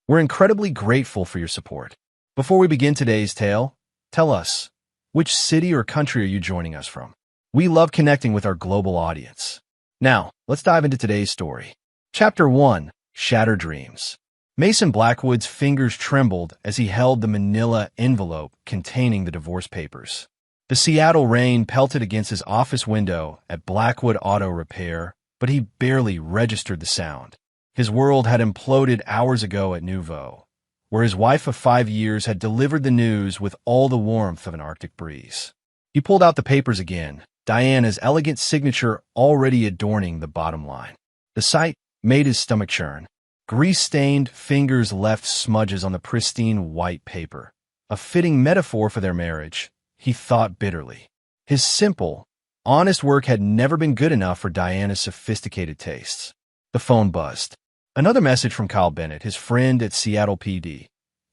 We're incredibly grateful for your support. Before we begin today's tale, tell us, which city or country are you joining us from? We love connecting with our global audience. Now, let's dive into today's story. Chapter 1. Shattered Dreams. Mason Blackwood's fingers trembled as he held the manila envelope containing the divorce papers. The Seattle rain pelted against his office window at Blackwood Auto Repair, but he barely registered the sound. His world had imploded hours ago at Nouveau, where his wife of 5 years had delivered the news with all the warmth of an Arctic breeze. He pulled out the papers again, Diana's elegant signature already adorning the bottom line. The sight made his stomach churn. Grease-stained fingers left smudges on the pristine white paper. A fitting metaphor for their marriage, he thought bitterly. His simple, honest work had never been good enough for Diana's sophisticated tastes. The phone buzzed. Another message from Kyle Bennett, his friend at Seattle PD.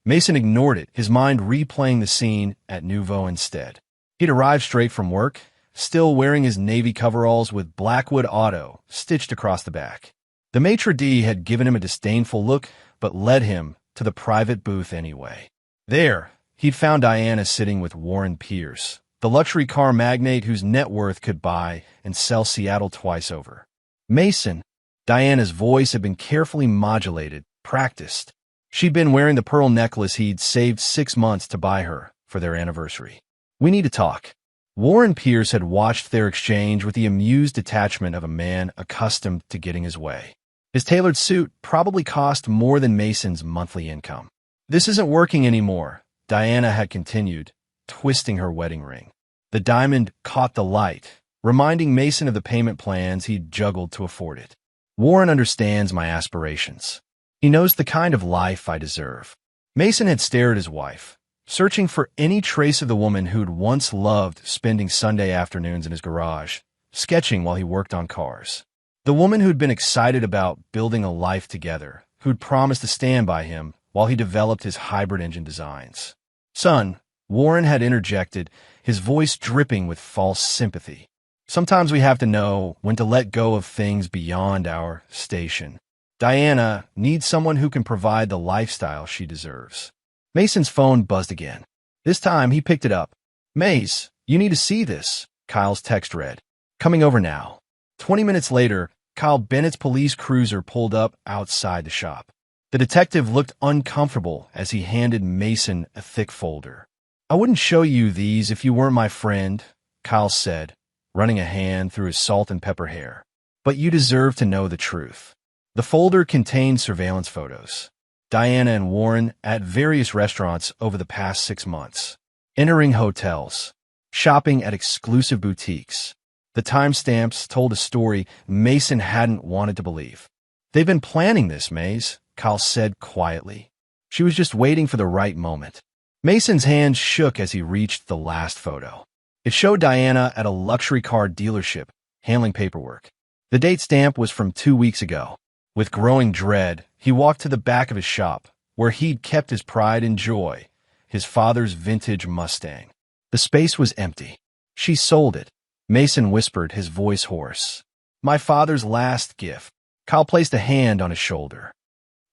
Mason ignored it, his mind replaying the scene at Nouveau instead. He'd arrived straight from work, still wearing his navy coveralls with Blackwood Auto stitched across the back. The maitre d' had given him a disdainful look, but led him to the private booth anyway. There, he'd found Diana sitting with Warren Pierce, the luxury car magnate whose net worth could buy and sell Seattle twice over. Mason, Diana's voice had been carefully modulated, practiced. She'd been wearing the pearl necklace he'd saved 6 months to buy her for their anniversary. We need to talk. Warren Pierce had watched their exchange with the amused detachment of a man accustomed to getting his way. His tailored suit probably cost more than Mason's monthly income. This isn't working anymore, Diana had continued, twisting her wedding ring. The diamond caught the light, reminding Mason of the payment plans he'd juggled to afford it. Warren understands my aspirations. He knows the kind of life I deserve. Mason had stared at his wife, searching for any trace of the woman who'd once loved spending Sunday afternoons in his garage, sketching while he worked on cars. The woman who'd been excited about building a life together, who'd promised to stand by him while he developed his hybrid engine designs. Son, Warren had interjected, his voice dripping with false sympathy. Sometimes we have to know when to let go of things beyond our station. Diana needs someone who can provide the lifestyle she deserves. Mason's phone buzzed again. This time, he picked it up. Mace, you need to see this, Kyle's text read. Coming over now. 20 minutes later, Kyle Bennett's police cruiser pulled up outside the shop. The detective looked uncomfortable as he handed Mason a thick folder. I wouldn't show you these if you weren't my friend, Kyle said, running a hand through his salt and pepper hair. But you deserve to know the truth. The folder contained surveillance photos. Diana and Warren at various restaurants over the past 6 months, entering hotels, shopping at exclusive boutiques. The timestamps told a story Mason hadn't wanted to believe. They've been planning this, Maze, Kyle said quietly. She was just waiting for the right moment. Mason's hand shook as he reached the last photo. It showed Diana at a luxury car dealership, handling paperwork. The date stamp was from 2 weeks ago. With growing dread, he walked to the back of his shop, where he'd kept his pride and joy, his father's vintage Mustang. The space was empty. She sold it, Mason whispered, his voice hoarse. My father's last gift. Kyle placed a hand on his shoulder.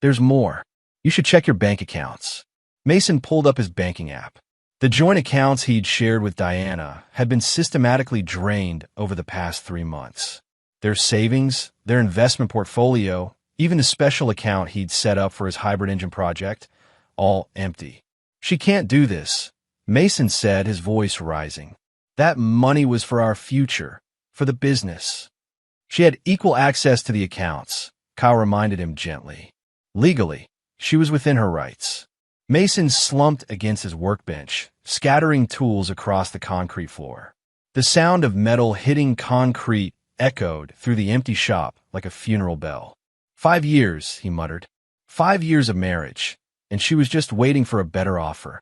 There's more. You should check your bank accounts. Mason pulled up his banking app. The joint accounts he'd shared with Diana had been systematically drained over the past 3 months. Their savings, their investment portfolio, even the special account he'd set up for his hybrid engine project, all empty. She can't do this, Mason said, his voice rising. That money was for our future, for the business. She had equal access to the accounts, Kyle reminded him gently. Legally, she was within her rights. Mason slumped against his workbench, scattering tools across the concrete floor. The sound of metal hitting concrete echoed through the empty shop like a funeral bell. 5 years, he muttered. 5 years of marriage, and she was just waiting for a better offer.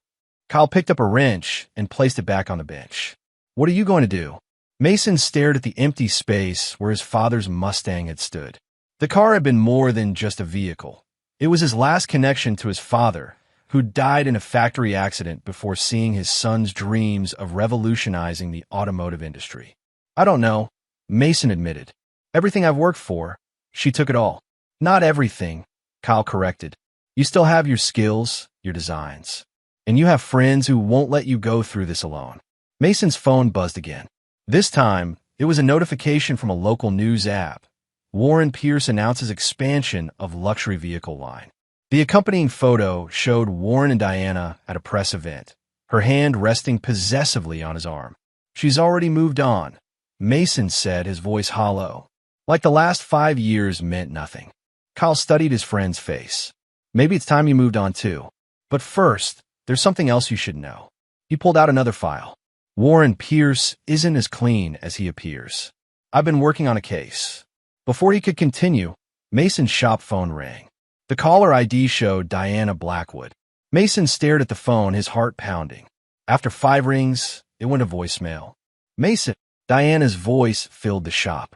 Kyle picked up a wrench and placed it back on the bench. What are you going to do? Mason stared at the empty space where his father's Mustang had stood. The car had been more than just a vehicle. It was his last connection to his father, who died in a factory accident before seeing his son's dreams of revolutionizing the automotive industry. I don't know, Mason admitted. Everything I've worked for, she took it all. Not everything, Kyle corrected. You still have your skills, your designs, and you have friends who won't let you go through this alone. Mason's phone buzzed again. This time, it was a notification from a local news app. Warren Pierce announces expansion of luxury vehicle line. The accompanying photo showed Warren and Diana at a press event, her hand resting possessively on his arm. She's already moved on, Mason said, his voice hollow. Like the last 5 years meant nothing. Kyle studied his friend's face. Maybe it's time you moved on too. But first, there's something else you should know. He pulled out another file. Warren Pierce isn't as clean as he appears. I've been working on a case. Before he could continue, Mason's shop phone rang. The caller ID showed Diana Blackwood. Mason stared at the phone, his heart pounding. After 5 rings, it went to voicemail. Mason, Diana's voice filled the shop.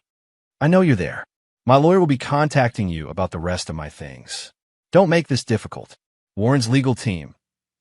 I know you're there. My lawyer will be contacting you about the rest of my things. Don't make this difficult. Warren's legal team.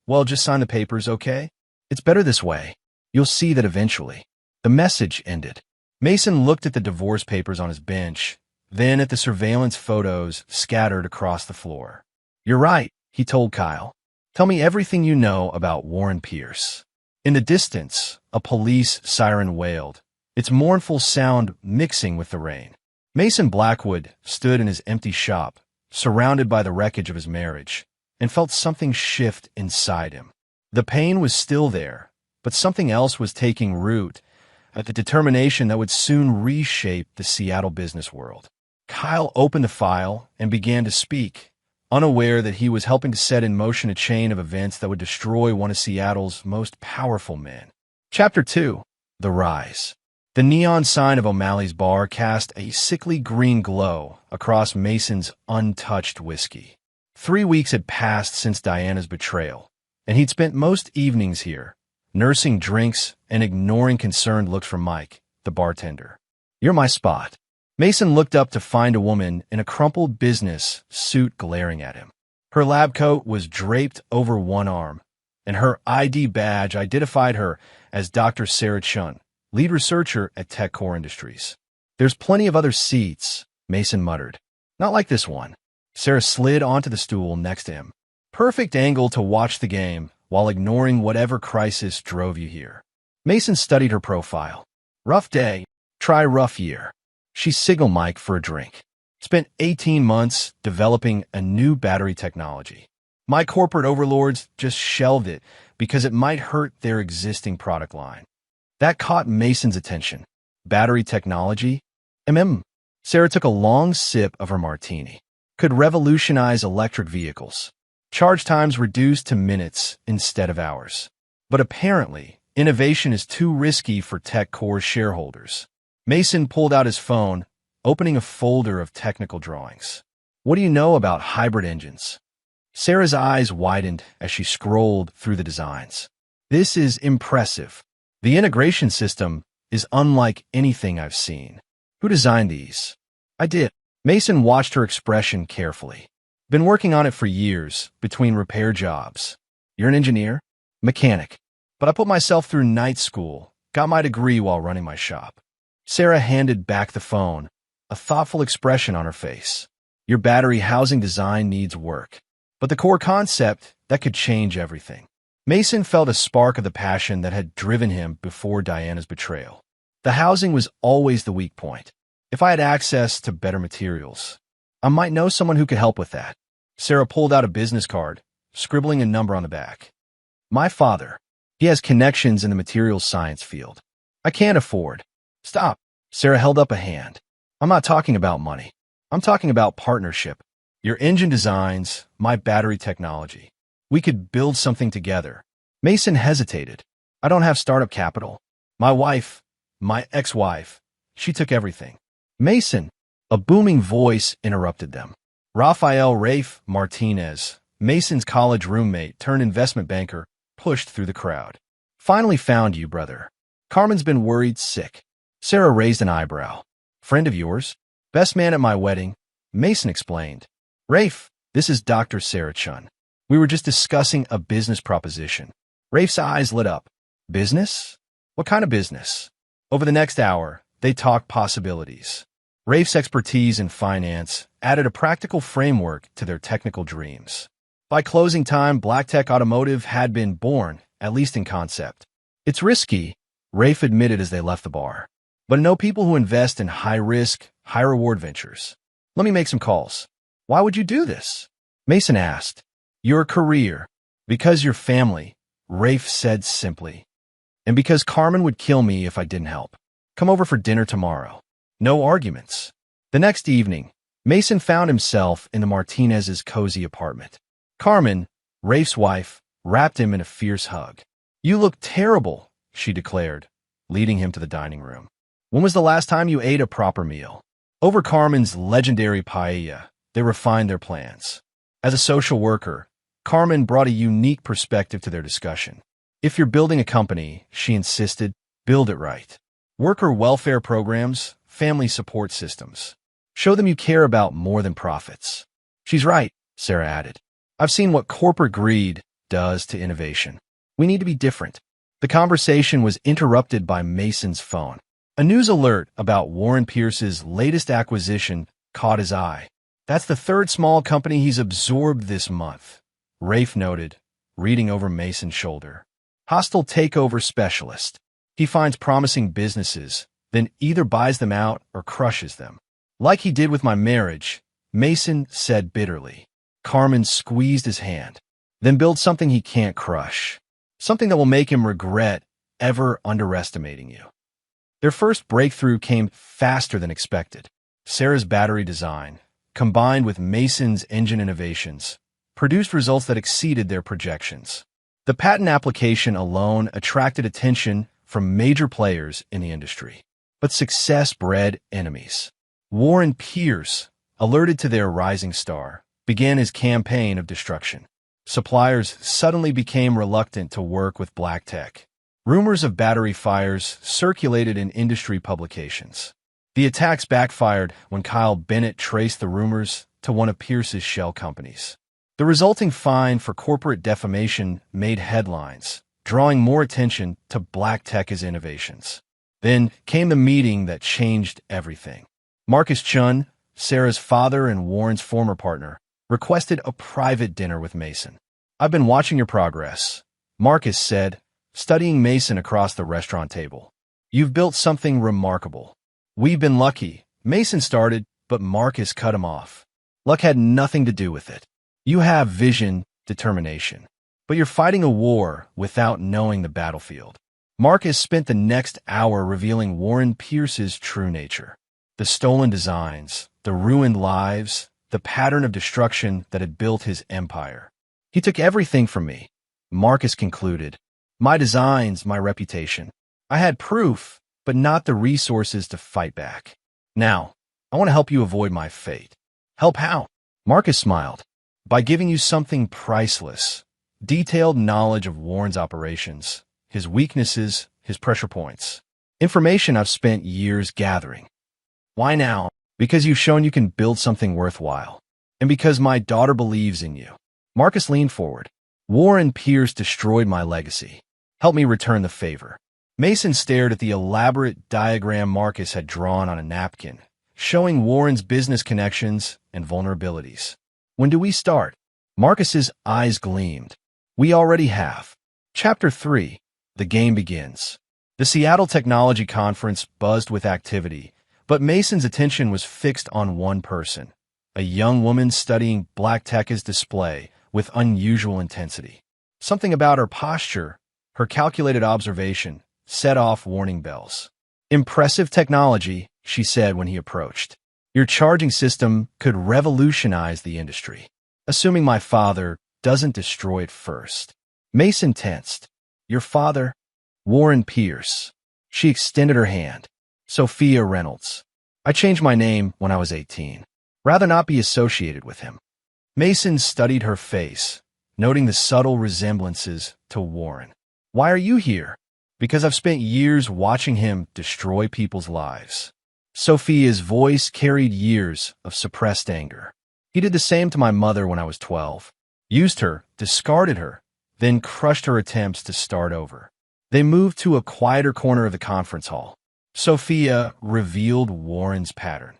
Well, just sign the papers, okay? It's better this way. You'll see that eventually. The message ended. Mason looked at the divorce papers on his bench, then at the surveillance photos scattered across the floor. You're right, he told Kyle. Tell me everything you know about Warren Pierce. In the distance, a police siren wailed, its mournful sound mixing with the rain. Mason Blackwood stood in his empty shop, surrounded by the wreckage of his marriage, and felt something shift inside him. The pain was still there, but something else was taking root, at the determination that would soon reshape the Seattle business world. Kyle opened the file and began to speak, unaware that he was helping to set in motion a chain of events that would destroy one of Seattle's most powerful men. Chapter 2. The Rise. The neon sign of O'Malley's bar cast a sickly green glow across Mason's untouched whiskey. 3 weeks had passed since Diana's betrayal, and he'd spent most evenings here, nursing drinks and ignoring concerned looks from Mike, the bartender. You're my spot. Mason looked up to find a woman in a crumpled business suit glaring at him. Her lab coat was draped over one arm, and her ID badge identified her as Dr. Sarah Chun, lead researcher at Tech Core Industries. There's plenty of other seats, Mason muttered. Not like this one. Sarah slid onto the stool next to him. Perfect angle to watch the game while ignoring whatever crisis drove you here. Mason studied her profile. Rough day, try rough year. She signaled Mike for a drink. Spent 18 months developing a new battery technology. My corporate overlords just shelved it because it might hurt their existing product line. That caught Mason's attention. Battery technology? Sarah took a long sip of her martini. Could revolutionize electric vehicles. Charge times reduced to minutes instead of hours. But apparently, innovation is too risky for Tech Core shareholders. Mason pulled out his phone, opening a folder of technical drawings. What do you know about hybrid engines? Sarah's eyes widened as she scrolled through the designs. This is impressive. The integration system is unlike anything I've seen. Who designed these? I did. Mason watched her expression carefully. Been working on it for years, between repair jobs. You're an engineer? Mechanic. But I put myself through night school, got my degree while running my shop. Sarah handed back the phone, a thoughtful expression on her face. Your battery housing design needs work. But the core concept, that could change everything. Mason felt a spark of the passion that had driven him before Diana's betrayal. The housing was always the weak point. If I had access to better materials, I might know someone who could help with that. Sarah pulled out a business card, scribbling a number on the back. My father. He has connections in the materials science field. I can't afford. Stop. Sarah held up a hand. I'm not talking about money. I'm talking about partnership. Your engine designs, my battery technology. We could build something together. Mason hesitated. I don't have startup capital. My wife, my ex-wife, she took everything. Mason, a booming voice interrupted them. Rafael Rafe Martinez, Mason's college roommate turned investment banker, pushed through the crowd. Finally found you, brother. Carmen's been worried sick. Sarah raised an eyebrow. Friend of yours? Best man at my wedding, Mason explained. Rafe, this is Dr. Sarah Chun. We were just discussing a business proposition. Rafe's eyes lit up. Business? What kind of business? Over the next hour, they talked possibilities. Rafe's expertise in finance added a practical framework to their technical dreams. By closing time, BlackTech Automotive had been born, at least in concept. It's risky, Rafe admitted as they left the bar. But I know people who invest in high-risk, high-reward ventures. Let me make some calls. Why would you do this? Mason asked. Your career. Because your family, Rafe said simply. And because Carmen would kill me if I didn't help. Come over for dinner tomorrow. No arguments. The next evening, Mason found himself in the Martinez's cozy apartment. Carmen, Rafe's wife, wrapped him in a fierce hug. You look terrible, she declared, leading him to the dining room. When was the last time you ate a proper meal? Over Carmen's legendary paella, they refined their plans. As a social worker, Carmen brought a unique perspective to their discussion. If you're building a company, she insisted, build it right. Worker welfare programs, family support systems. Show them you care about more than profits. She's right, Sarah added. I've seen what corporate greed does to innovation. We need to be different. The conversation was interrupted by Mason's phone. A news alert about Warren Pierce's latest acquisition caught his eye. That's the third small company he's absorbed this month, Rafe noted, reading over Mason's shoulder. Hostile takeover specialist. He finds promising businesses, then either buys them out or crushes them. Like he did with my marriage, Mason said bitterly. Carmen squeezed his hand. Then build something he can't crush. Something that will make him regret ever underestimating you. Their first breakthrough came faster than expected. Sarah's battery design, combined with Mason's engine innovations, produced results that exceeded their projections. The patent application alone attracted attention from major players in the industry. But success bred enemies. Warren Pierce, alerted to their rising star, began his campaign of destruction. Suppliers suddenly became reluctant to work with BlackTech. Rumors of battery fires circulated in industry publications. The attacks backfired when Kyle Bennett traced the rumors to one of Pierce's shell companies. The resulting fine for corporate defamation made headlines, drawing more attention to BlackTech's innovations. Then came the meeting that changed everything. Marcus Chun, Sarah's father and Warren's former partner, requested a private dinner with Mason. I've been watching your progress, Marcus said, studying Mason across the restaurant table. You've built something remarkable. We've been lucky, Mason started, but Marcus cut him off. Luck had nothing to do with it. You have vision, determination. But you're fighting a war without knowing the battlefield. Marcus spent the next hour revealing Warren Pierce's true nature. The stolen designs, the ruined lives, the pattern of destruction that had built his empire. He took everything from me, Marcus concluded. My designs, my reputation. I had proof, but not the resources to fight back. Now, I want to help you avoid my fate. Help how? Marcus smiled. By giving you something priceless. Detailed knowledge of Warren's operations, his weaknesses, his pressure points. Information I've spent years gathering. Why now? Because you've shown you can build something worthwhile. And because my daughter believes in you. Marcus leaned forward. Warren Pierce destroyed my legacy. Help me return the favor. Mason stared at the elaborate diagram Marcus had drawn on a napkin, showing Warren's business connections and vulnerabilities. When do we start? Marcus's eyes gleamed. We already have. Chapter 3. The game begins. The Seattle Technology Conference buzzed with activity, but Mason's attention was fixed on one person, a young woman studying BlackTech's display with unusual intensity. Something about her posture, her calculated observation, set off warning bells. Impressive technology, she said when he approached. Your charging system could revolutionize the industry. Assuming my father doesn't destroy it first. Mason tensed. Your father? Warren Pierce. She extended her hand. Sophia Reynolds. I changed my name when I was 18. Rather not be associated with him. Mason studied her face, noting the subtle resemblances to Warren. Why are you here? Because I've spent years watching him destroy people's lives. Sophia's voice carried years of suppressed anger. He did the same to my mother when I was 12. Used her, discarded her, then crushed her attempts to start over. They moved to a quieter corner of the conference hall. Sophia revealed Warren's pattern.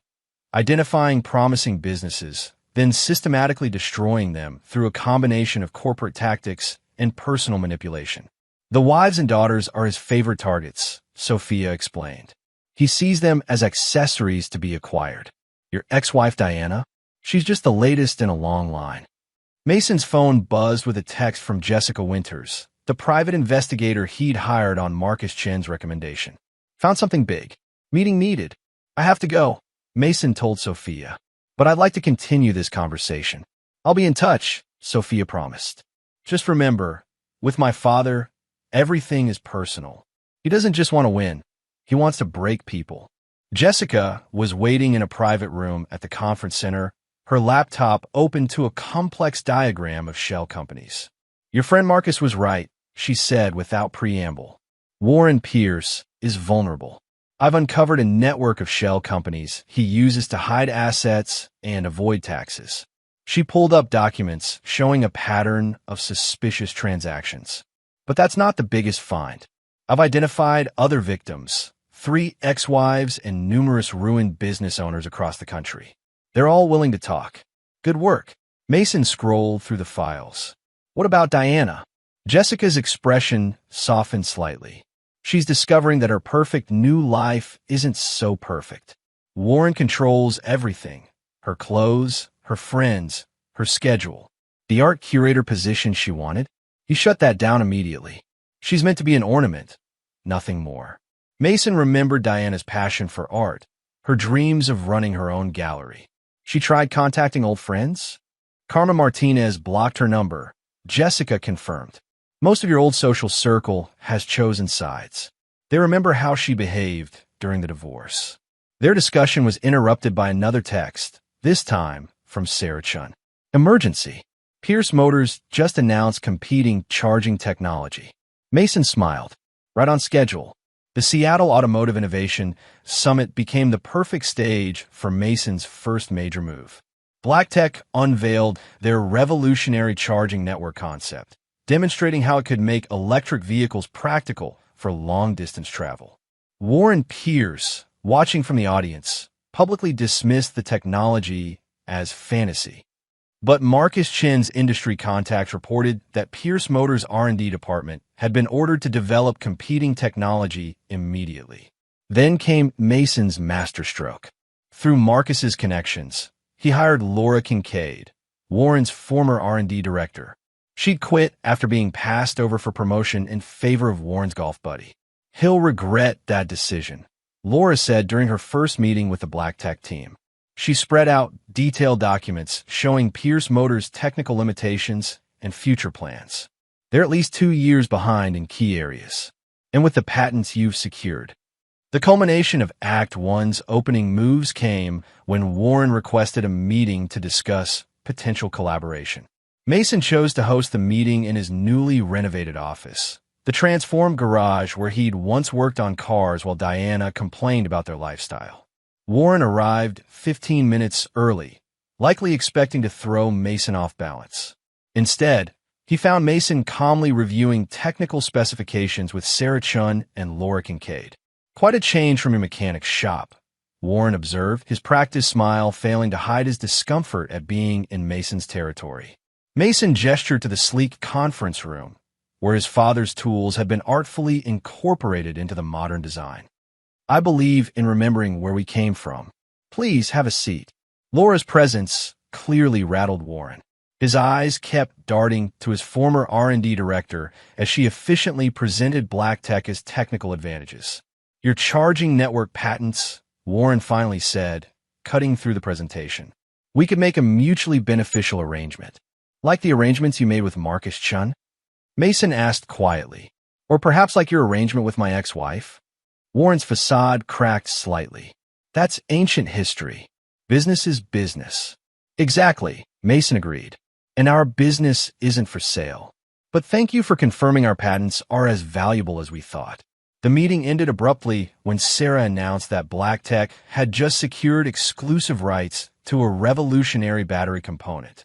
Identifying promising businesses, then systematically destroying them through a combination of corporate tactics and personal manipulation. The wives and daughters are his favorite targets, Sophia explained. He sees them as accessories to be acquired. Your ex-wife Diana? She's just the latest in a long line. Mason's phone buzzed with a text from Jessica Winters, the private investigator he'd hired on Marcus Chen's recommendation. Found something big. Meeting needed. I have to go, Mason told Sophia. But I'd like to continue this conversation. I'll be in touch, Sophia promised. Just remember, with my father, everything is personal. He doesn't just want to win. He wants to break people. Jessica was waiting in a private room at the conference center, her laptop open to a complex diagram of shell companies. Your friend Marcus was right, she said without preamble. Warren Pierce is vulnerable. I've uncovered a network of shell companies he uses to hide assets and avoid taxes. She pulled up documents showing a pattern of suspicious transactions. But that's not the biggest find. I've identified other victims, 3 ex-wives and numerous ruined business owners across the country. They're all willing to talk. Good work. Mason scrolled through the files. What about Diana? Jessica's expression softened slightly. She's discovering that her perfect new life isn't so perfect. Warren controls everything. Her clothes, her friends, her schedule. The art curator position she wanted? He shut that down immediately. She's meant to be an ornament, nothing more. Mason remembered Diana's passion for art, her dreams of running her own gallery. She tried contacting old friends? Carmen Martinez blocked her number. Jessica confirmed. Most of your old social circle has chosen sides. They remember how she behaved during the divorce. Their discussion was interrupted by another text, this time from Sarah Chun. Emergency. Pierce Motors just announced competing charging technology. Mason smiled. Right on schedule. The Seattle Automotive Innovation Summit became the perfect stage for Mason's first major move. BlackTech unveiled their revolutionary charging network concept, demonstrating how it could make electric vehicles practical for long-distance travel. Warren Pierce, watching from the audience, publicly dismissed the technology as fantasy. But Marcus Chen's industry contacts reported that Pierce Motors' R&D department had been ordered to develop competing technology immediately. Then came Mason's masterstroke. Through Marcus's connections, he hired Laura Kincaid, Warren's former R&D director. She'd quit after being passed over for promotion in favor of Warren's golf buddy. He'll regret that decision, Laura said during her first meeting with the BlackTech team. She spread out detailed documents showing Pierce Motors' technical limitations and future plans. They're at least 2 years behind in key areas. And with the patents you've secured. The culmination of Act 1's opening moves came when Warren requested a meeting to discuss potential collaboration. Mason chose to host the meeting in his newly renovated office, the transformed garage where he'd once worked on cars while Diana complained about their lifestyle. Warren arrived 15 minutes early, likely expecting to throw Mason off balance. Instead, he found Mason calmly reviewing technical specifications with Sarah Chun and Laura Kincaid. Quite a change from your mechanic's shop, Warren observed, his practiced smile failing to hide his discomfort at being in Mason's territory. Mason gestured to the sleek conference room, where his father's tools had been artfully incorporated into the modern design. I believe in remembering where we came from. Please have a seat. Laura's presence clearly rattled Warren. His eyes kept darting to his former R&D director as she efficiently presented BlackTech's technical advantages. Your charging network patents, Warren finally said, cutting through the presentation. We could make a mutually beneficial arrangement. Like the arrangements you made with Marcus Chun? Mason asked quietly. Or perhaps like your arrangement with my ex-wife? Warren's facade cracked slightly. That's ancient history. Business is business. Exactly, Mason agreed. And our business isn't for sale. But thank you for confirming our patents are as valuable as we thought. The meeting ended abruptly when Sarah announced that BlackTech had just secured exclusive rights to a revolutionary battery component.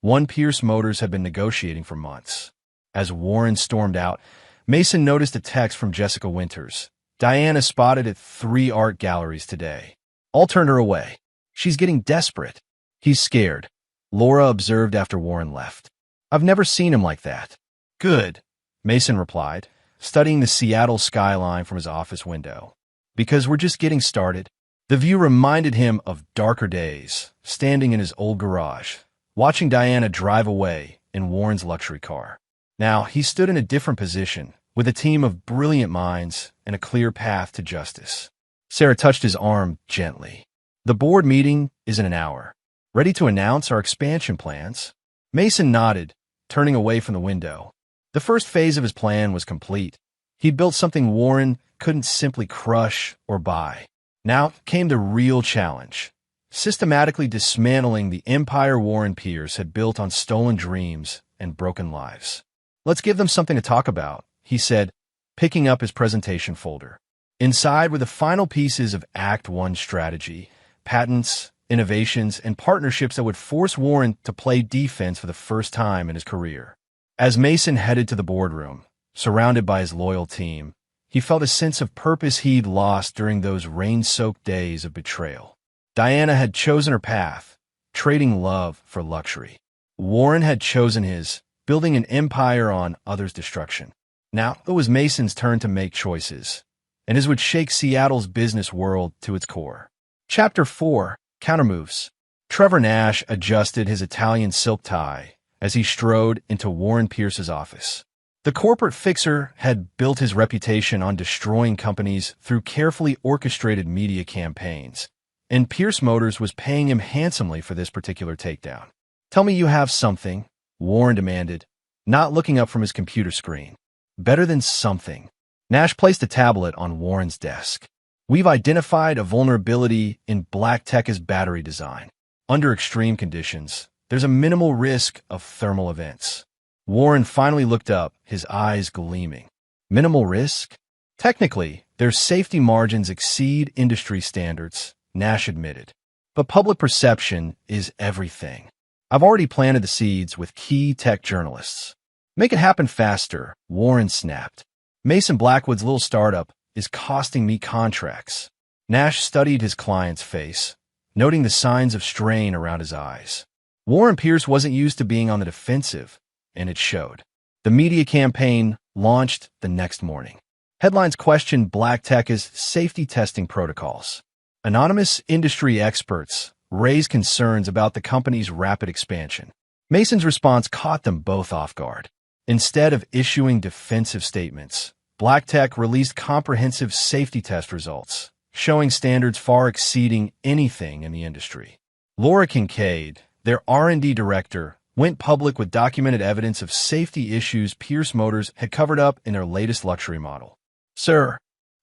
One Pierce Motors had been negotiating for months. As Warren stormed out, Mason noticed a text from Jessica Winters. Diana spotted at 3 art galleries today. All turned her away. She's getting desperate. He's scared. Laura observed after Warren left. I've never seen him like that. Good, Mason replied, studying the Seattle skyline from his office window. Because we're just getting started. The view reminded him of darker days, standing in his old garage, watching Diana drive away in Warren's luxury car. Now, he stood in a different position, with a team of brilliant minds and a clear path to justice. Sarah touched his arm gently. The board meeting is in an hour. Ready to announce our expansion plans? Mason nodded, turning away from the window. The first phase of his plan was complete. He'd built something Warren couldn't simply crush or buy. Now came the real challenge, systematically dismantling the empire Warren Pierce had built on stolen dreams and broken lives. Let's give them something to talk about, he said, picking up his presentation folder. Inside were the final pieces of Act 1 strategy, patents, innovations, and partnerships that would force Warren to play defense for the first time in his career. As Mason headed to the boardroom, surrounded by his loyal team, he felt a sense of purpose he'd lost during those rain-soaked days of betrayal. Diana had chosen her path, trading love for luxury. Warren had chosen his, building an empire on others' destruction. Now it was Mason's turn to make choices, and his would shake Seattle's business world to its core. Chapter 4, Countermoves. Trevor Nash adjusted his Italian silk tie as he strode into Warren Pierce's office. The corporate fixer had built his reputation on destroying companies through carefully orchestrated media campaigns, and Pierce Motors was paying him handsomely for this particular takedown. Tell me you have something, Warren demanded, not looking up from his computer screen. Better than something. Nash placed a tablet on Warren's desk. We've identified a vulnerability in BlackTech's battery design. Under extreme conditions, there's a minimal risk of thermal events. Warren finally looked up, his eyes gleaming. Minimal risk? Technically, their safety margins exceed industry standards, Nash admitted. But public perception is everything. I've already planted the seeds with key tech journalists. Make it happen faster, Warren snapped. Mason Blackwood's little startup is costing me contracts. Nash studied his client's face, noting the signs of strain around his eyes. Warren Pierce wasn't used to being on the defensive, and it showed. The media campaign launched the next morning. Headlines questioned BlackTech's safety testing protocols. Anonymous industry experts raised concerns about the company's rapid expansion. Mason's response caught them both off guard. Instead of issuing defensive statements, BlackTech released comprehensive safety test results, showing standards far exceeding anything in the industry. Laura Kincaid, their R&D director, went public with documented evidence of safety issues Pierce Motors had covered up in their latest luxury model. Sir,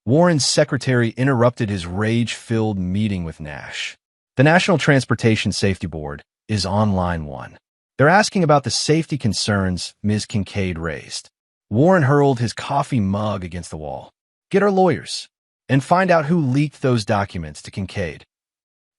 Warren's secretary interrupted his rage-filled meeting with Nash. The National Transportation Safety Board is on line 1. They're asking about the safety concerns Ms. Kincaid raised. Warren hurled his coffee mug against the wall. Get our lawyers and find out who leaked those documents to Kincaid.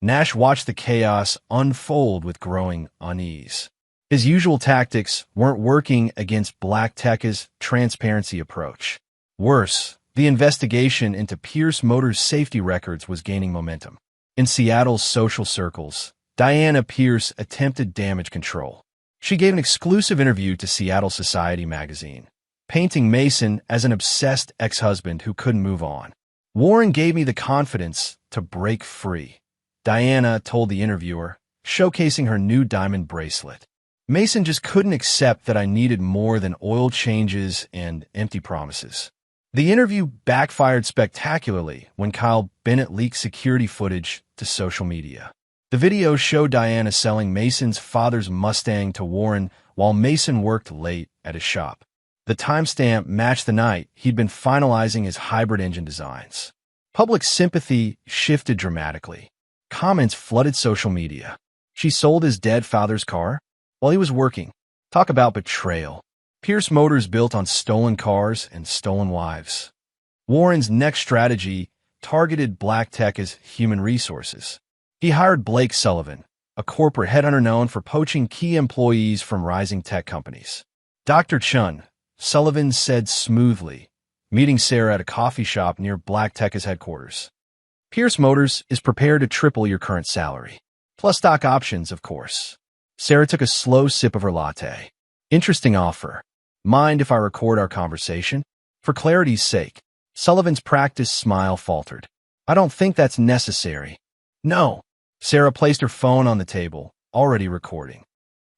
Nash watched the chaos unfold with growing unease. His usual tactics weren't working against BlackTech's transparency approach. Worse, the investigation into Pierce Motors' safety records was gaining momentum. In Seattle's social circles, Diana Pierce attempted damage control. She gave an exclusive interview to Seattle Society magazine, painting Mason as an obsessed ex-husband who couldn't move on. Warren gave me the confidence to break free, Diana told the interviewer, showcasing her new diamond bracelet. Mason just couldn't accept that I needed more than oil changes and empty promises. The interview backfired spectacularly when Kyle Bennett leaked security footage to social media. The video showed Diana selling Mason's father's Mustang to Warren while Mason worked late at his shop. The timestamp matched the night he'd been finalizing his hybrid engine designs. Public sympathy shifted dramatically. Comments flooded social media. She sold his dead father's car while he was working. Talk about betrayal. Pierce Motors built on stolen cars and stolen wives. Warren's next strategy targeted BlackTech as human resources. He hired Blake Sullivan, a corporate headhunter known for poaching key employees from rising tech companies. Dr. Chun, Sullivan said smoothly, meeting Sarah at a coffee shop near BlackTech's headquarters. Pierce Motors is prepared to triple your current salary. Plus stock options, of course. Sarah took a slow sip of her latte. Interesting offer. Mind if I record our conversation? For clarity's sake. Sullivan's practiced smile faltered. I don't think that's necessary. No. Sarah placed her phone on the table, already recording.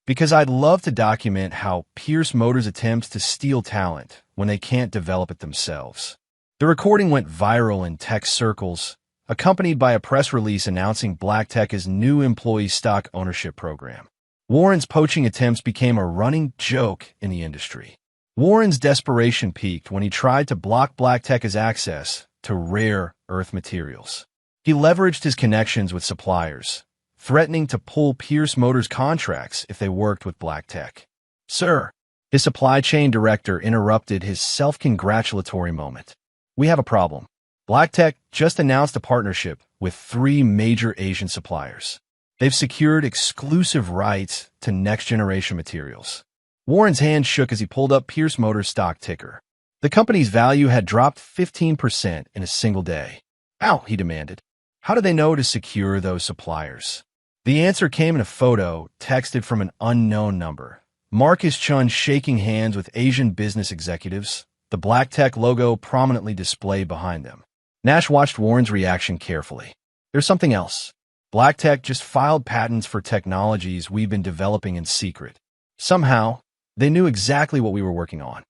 Because I'd love to document how Pierce Motors attempts to steal talent when they can't develop it themselves. The recording went viral in tech circles, accompanied by a press release announcing BlackTech's new employee stock ownership program. Warren's poaching attempts became a running joke in the industry. Warren's desperation peaked when he tried to block BlackTech's access to rare earth materials. He leveraged his connections with suppliers, threatening to pull Pierce Motors contracts if they worked with BlackTech. Sir, his supply chain director interrupted his self-congratulatory moment. We have a problem. BlackTech just announced a partnership with 3 major Asian suppliers. They've secured exclusive rights to next-generation materials. Warren's hand shook as he pulled up Pierce Motors' stock ticker. The company's value had dropped 15% in a single day. How? He demanded. How do they know to secure those suppliers? The answer came in a photo texted from an unknown number. Marcus Chun shaking hands with Asian business executives, the BlackTech logo prominently displayed behind them. Nash watched Warren's reaction carefully. There's something else. BlackTech just filed patents for technologies we've been developing in secret. Somehow, they knew exactly what we were working on.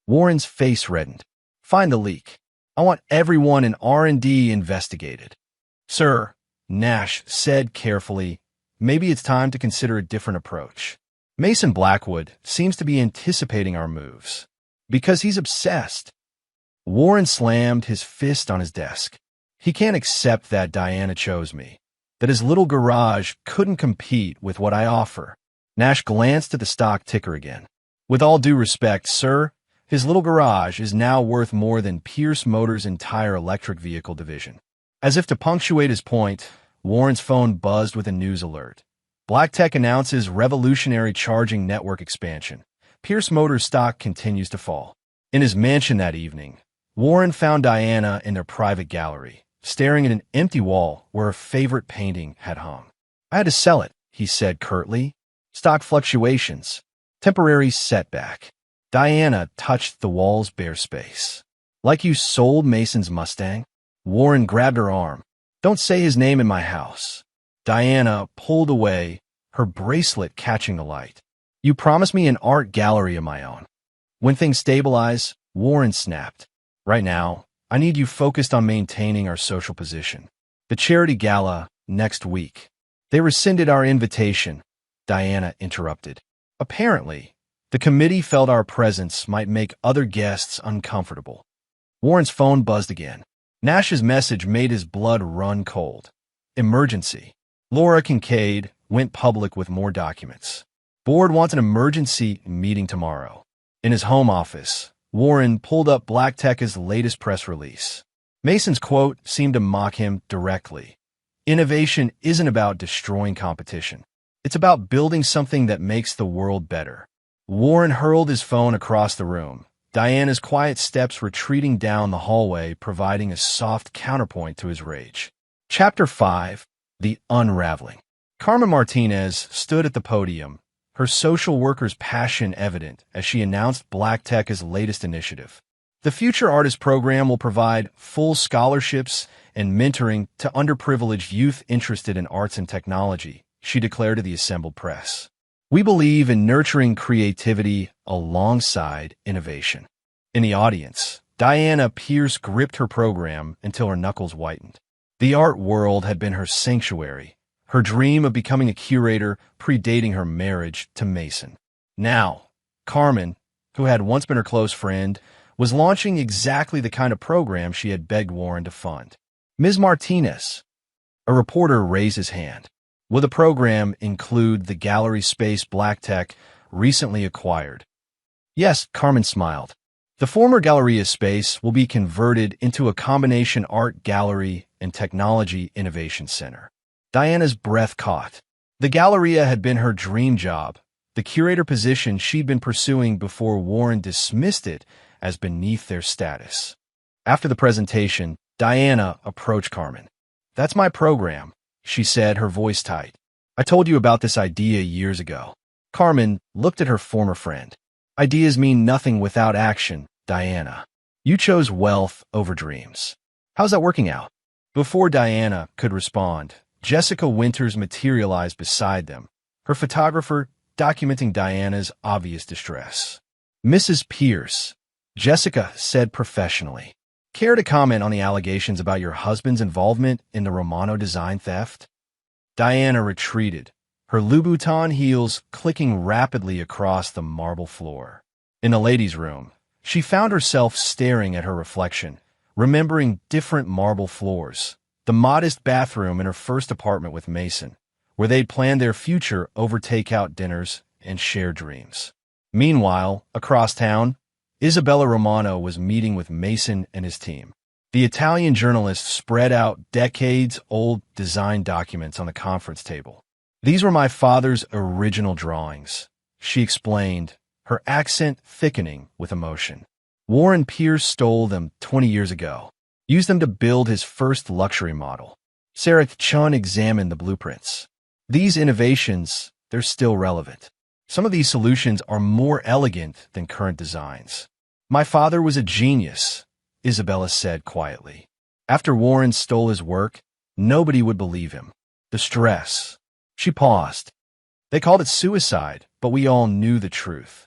Warren's face reddened. Find the leak. I want everyone in R&D investigated. Sir, Nash said carefully, maybe it's time to consider a different approach. Mason Blackwood seems to be anticipating our moves. Because he's obsessed. Warren slammed his fist on his desk. He can't accept that Diana chose me. That his little garage couldn't compete with what I offer. Nash glanced at the stock ticker again. With all due respect, sir, his little garage is now worth more than Pierce Motors' entire electric vehicle division. As if to punctuate his point, Warren's phone buzzed with a news alert. BlackTech announces revolutionary charging network expansion. Pierce Motors stock continues to fall. In his mansion that evening, Warren found Diana in their private gallery, staring at an empty wall where her favorite painting had hung. I had to sell it, he said curtly. Stock fluctuations. Temporary setback. Diana touched the wall's bare space. Like you sold Mason's Mustang? Warren grabbed her arm. Don't say his name in my house. Diana pulled away, her bracelet catching the light. You promised me an art gallery of my own. When things stabilize, Warren snapped. Right now, I need you focused on maintaining our social position. The charity gala next week. They rescinded our invitation, Diana interrupted. Apparently, the committee felt our presence might make other guests uncomfortable. Warren's phone buzzed again. Nash's message made his blood run cold. Emergency. Laura Kincaid went public with more documents. Board wants an emergency meeting tomorrow. In his home office, Warren pulled up BlackTech's latest press release. Mason's quote seemed to mock him directly. Innovation isn't about destroying competition. It's about building something that makes the world better. Warren hurled his phone across the room, Diana's quiet steps retreating down the hallway providing a soft counterpoint to his rage. Chapter 5. The Unraveling. Carmen Martinez stood at the podium, her social worker's passion evident as she announced BlackTech's latest initiative. The Future Artist Program will provide full scholarships and mentoring to underprivileged youth interested in arts and technology, she declared to the assembled press. We believe in nurturing creativity alongside innovation. In the audience, Diana Pierce gripped her program until her knuckles whitened. The art world had been her sanctuary, her dream of becoming a curator predating her marriage to Mason. Now, Carmen, who had once been her close friend, was launching exactly the kind of program she had begged Warren to fund. Ms. Martinez. A reporter raised his hand. Will the program include the gallery space BlackTech recently acquired? Yes, Carmen smiled. The former Galleria space will be converted into a combination art gallery and technology innovation center. Diana's breath caught. The Galleria had been her dream job, the curator position she'd been pursuing before Warren dismissed it as beneath their status. After the presentation, Diana approached Carmen. That's my program, she said, her voice tight. I told you about this idea years ago. Carmen looked at her former friend. Ideas mean nothing without action, Diana. You chose wealth over dreams. How's that working out? Before Diana could respond, Jessica Winters materialized beside them, her photographer documenting Diana's obvious distress. Mrs. Pierce, Jessica said professionally, care to comment on the allegations about your husband's involvement in the Romano design theft? Diana retreated, her Louboutin heels clicking rapidly across the marble floor. In the ladies' room, she found herself staring at her reflection, remembering different marble floors, the modest bathroom in her first apartment with Mason, where they'd planned their future over takeout dinners and shared dreams. Meanwhile, across town, Isabella Romano was meeting with Mason and his team. The Italian journalist spread out decades-old design documents on the conference table. These were my father's original drawings, she explained, her accent thickening with emotion. Warren Pierce stole them 20 years ago, used them to build his first luxury model. Sarah Chun examined the blueprints. These innovations, they're still relevant. Some of these solutions are more elegant than current designs. My father was a genius, Isabella said quietly. After Warren stole his work, nobody would believe him. The stress. She paused. They called it suicide, but we all knew the truth.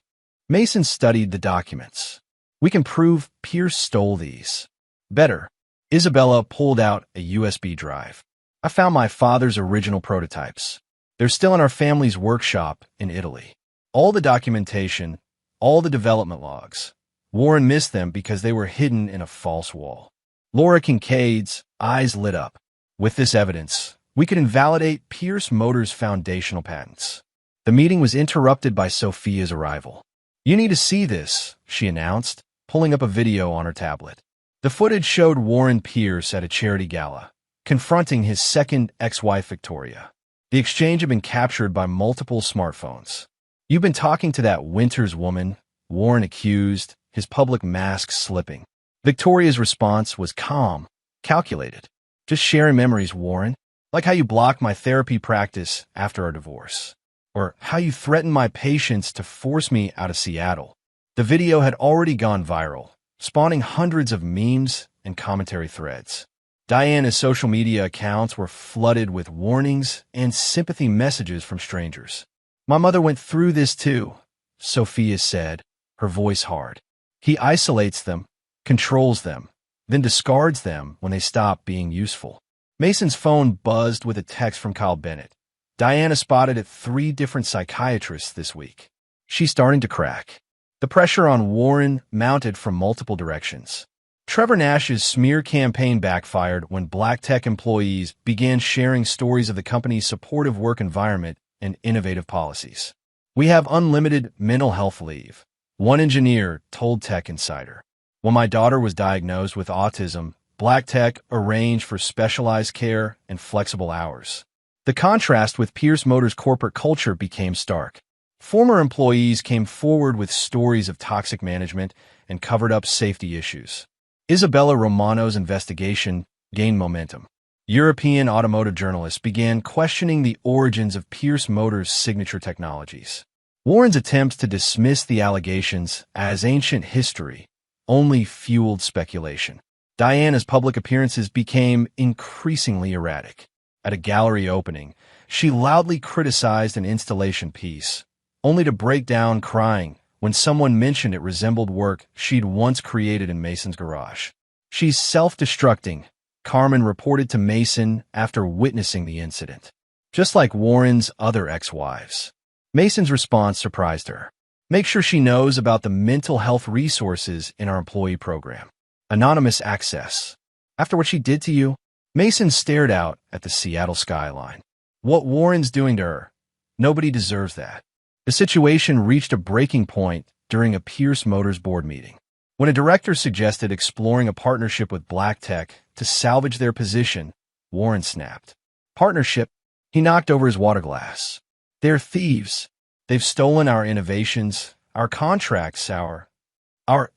Mason studied the documents. We can prove Pierce stole these. Better. Isabella pulled out a USB drive. I found my father's original prototypes. They're still in our family's workshop in Italy. All the documentation, all the development logs. Warren missed them because they were hidden in a false wall. Laura Kincaid's eyes lit up. With this evidence, we could invalidate Pierce Motors' foundational patents. The meeting was interrupted by Sophia's arrival. You need to see this, she announced, pulling up a video on her tablet. The footage showed Warren Pierce at a charity gala, confronting his second ex-wife Victoria. The exchange had been captured by multiple smartphones. You've been talking to that Winters woman, Warren accused, his public mask slipping. Victoria's response was calm, calculated. Just sharing memories, Warren. Like how you blocked my therapy practice after our divorce. Or how you threatened my patients to force me out of Seattle. The video had already gone viral, spawning hundreds of memes and commentary threads. Diana's social media accounts were flooded with warnings and sympathy messages from strangers. My mother went through this too, Sophia said, her voice hard. He isolates them, controls them, then discards them when they stop being useful. Mason's phone buzzed with a text from Kyle Bennett. Diana spotted at 3 different psychiatrists this week. She's starting to crack. The pressure on Warren mounted from multiple directions. Trevor Nash's smear campaign backfired when BlackTech employees began sharing stories of the company's supportive work environment and innovative policies. We have unlimited mental health leave, one engineer told Tech Insider. When my daughter was diagnosed with autism, BlackTech arranged for specialized care and flexible hours. The contrast with Pierce Motors' corporate culture became stark. Former employees came forward with stories of toxic management and covered up safety issues. Isabella Romano's investigation gained momentum. European automotive journalists began questioning the origins of Pierce Motors' signature technologies. Warren's attempts to dismiss the allegations as ancient history only fueled speculation. Diana's public appearances became increasingly erratic. At a gallery opening, she loudly criticized an installation piece, only to break down crying when someone mentioned it resembled work she'd once created in Mason's garage. She's self-destructing, Carmen reported to Mason after witnessing the incident. Just like Warren's other ex-wives. Mason's response surprised her. Make sure she knows about the mental health resources in our employee program. Anonymous access. After what she did to you, Mason stared out at the Seattle skyline. What Warren's doing to her, nobody deserves that. The situation reached a breaking point during a Pierce Motors board meeting. When a director suggested exploring a partnership with BlackTech to salvage their position, Warren snapped. Partnership? He knocked over his water glass. They're thieves. They've stolen our innovations, our contracts, our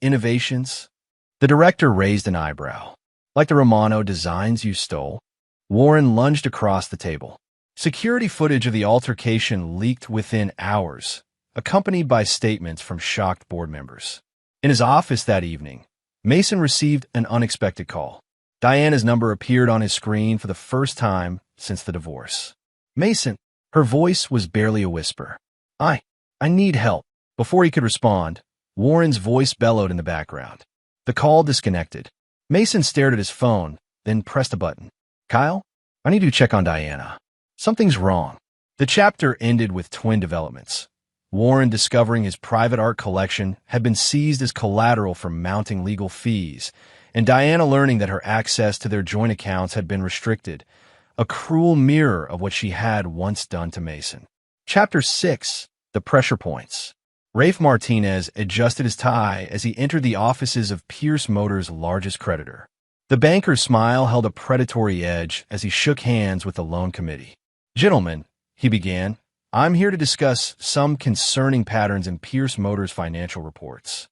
innovations. The director raised an eyebrow. Like the Romano designs you stole? Warren lunged across the table. Security footage of the altercation leaked within hours, accompanied by statements from shocked board members. In his office that evening, Mason received an unexpected call. Diana's number appeared on his screen for the first time since the divorce. Mason, her voice was barely a whisper. I need help. Before he could respond, Warren's voice bellowed in the background. The call disconnected. Mason stared at his phone, then pressed a button. Kyle, I need you to check on Diana. Something's wrong. The chapter ended with twin developments. Warren discovering his private art collection had been seized as collateral for mounting legal fees, and Diana learning that her access to their joint accounts had been restricted, a cruel mirror of what she had once done to Mason. Chapter 6. The Pressure Points. Rafe Martinez adjusted his tie as he entered the offices of Pierce Motors' largest creditor. The banker's smile held a predatory edge as he shook hands with the loan committee. Gentlemen, he began, I'm here to discuss some concerning patterns in Pierce Motors' financial reports.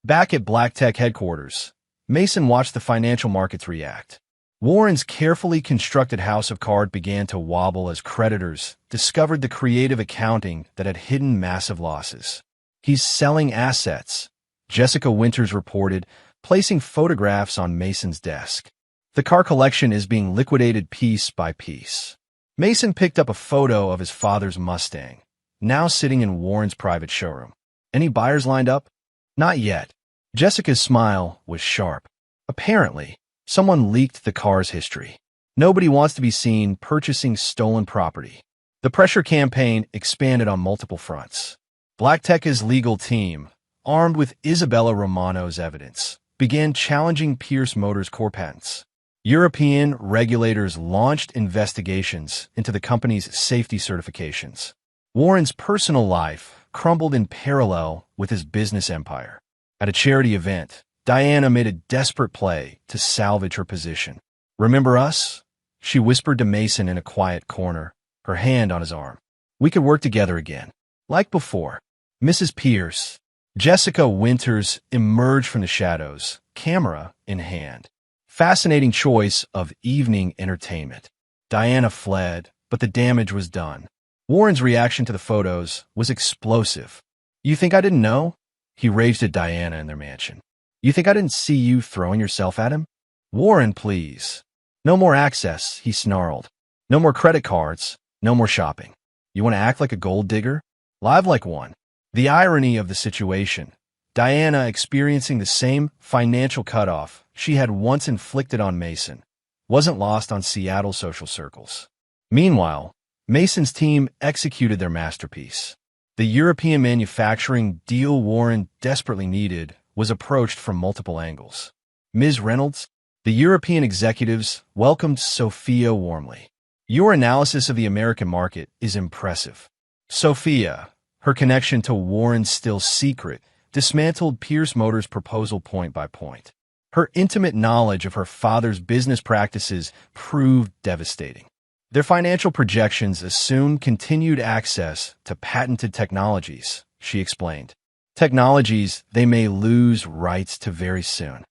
Back at BlackTech headquarters, Mason watched the financial markets react. Warren's carefully constructed house of cards began to wobble as creditors discovered the creative accounting that had hidden massive losses. He's selling assets, Jessica Winters reported, placing photographs on Mason's desk. The car collection is being liquidated piece by piece. Mason picked up a photo of his father's Mustang, now sitting in Warren's private showroom. Any buyers lined up? Not yet. Jessica's smile was sharp. Apparently, someone leaked the car's history. Nobody wants to be seen purchasing stolen property. The pressure campaign expanded on multiple fronts. BlackTech's legal team, armed with Isabella Romano's evidence, began challenging Pierce Motors' core patents. European regulators launched investigations into the company's safety certifications. Warren's personal life crumbled in parallel with his business empire. At a charity event, Diana made a desperate play to salvage her position. Remember us? She whispered to Mason in a quiet corner, her hand on his arm. We could work together again. Like before. Mrs. Pierce, Jessica Winters emerged from the shadows, camera in hand. Fascinating choice of evening entertainment. Diana fled, but the damage was done. Warren's reaction to the photos was explosive. You think I didn't know? He raged at Diana in their mansion. You think I didn't see you throwing yourself at him? Warren, please. No more access, he snarled. No more credit cards, no more shopping. You want to act like a gold digger? Live like one. The irony of the situation. Diana experiencing the same financial cutoff she had once inflicted on Mason wasn't lost on Seattle social circles. Meanwhile, Mason's team executed their masterpiece. The European manufacturing deal Warren desperately needed was approached from multiple angles. Ms. Reynolds, the European executives welcomed Sophia warmly. Your analysis of the American market is impressive. Sophia, her connection to Warren's still secret, dismantled Pierce Motors' proposal point by point. Her intimate knowledge of her father's business practices proved devastating. Their financial projections assumed continued access to patented technologies, she explained. Technologies they may lose rights to very soon.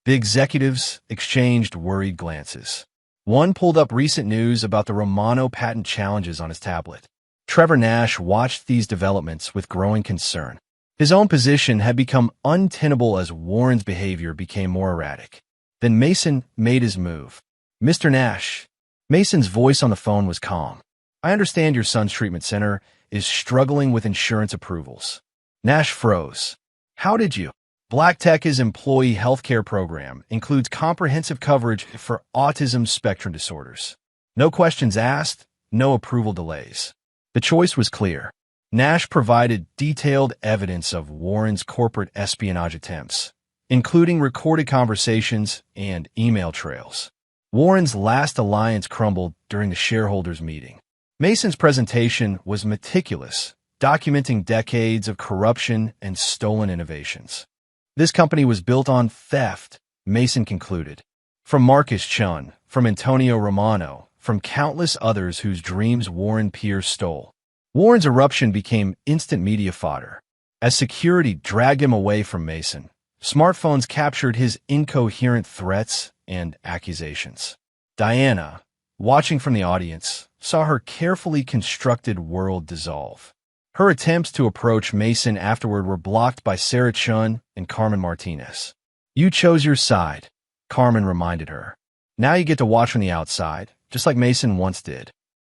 The executives exchanged worried glances. One pulled up recent news about the Romano patent challenges on his tablet. Trevor Nash watched these developments with growing concern. His own position had become untenable as Warren's behavior became more erratic. Then Mason made his move. Mr. Nash. Mason's voice on the phone was calm. I understand your son's treatment center is struggling with insurance approvals. Nash froze. How did you? BlackTech's employee healthcare program includes comprehensive coverage for autism spectrum disorders. No questions asked, no approval delays. The choice was clear. Nash provided detailed evidence of Warren's corporate espionage attempts, including recorded conversations and email trails. Warren's last alliance crumbled during the shareholders' meeting. Mason's presentation was meticulous, documenting decades of corruption and stolen innovations. This company was built on theft, Mason concluded. From Marcus Chun, from Antonio Romano, from countless others whose dreams Warren Pierce stole. Warren's eruption became instant media fodder. As security dragged him away from Mason, smartphones captured his incoherent threats and accusations. Diana, watching from the audience, saw her carefully constructed world dissolve. Her attempts to approach Mason afterward were blocked by Sarah Chun and Carmen Martinez. "You chose your side," Carmen reminded her. "Now you get to watch from the outside, just like Mason once did."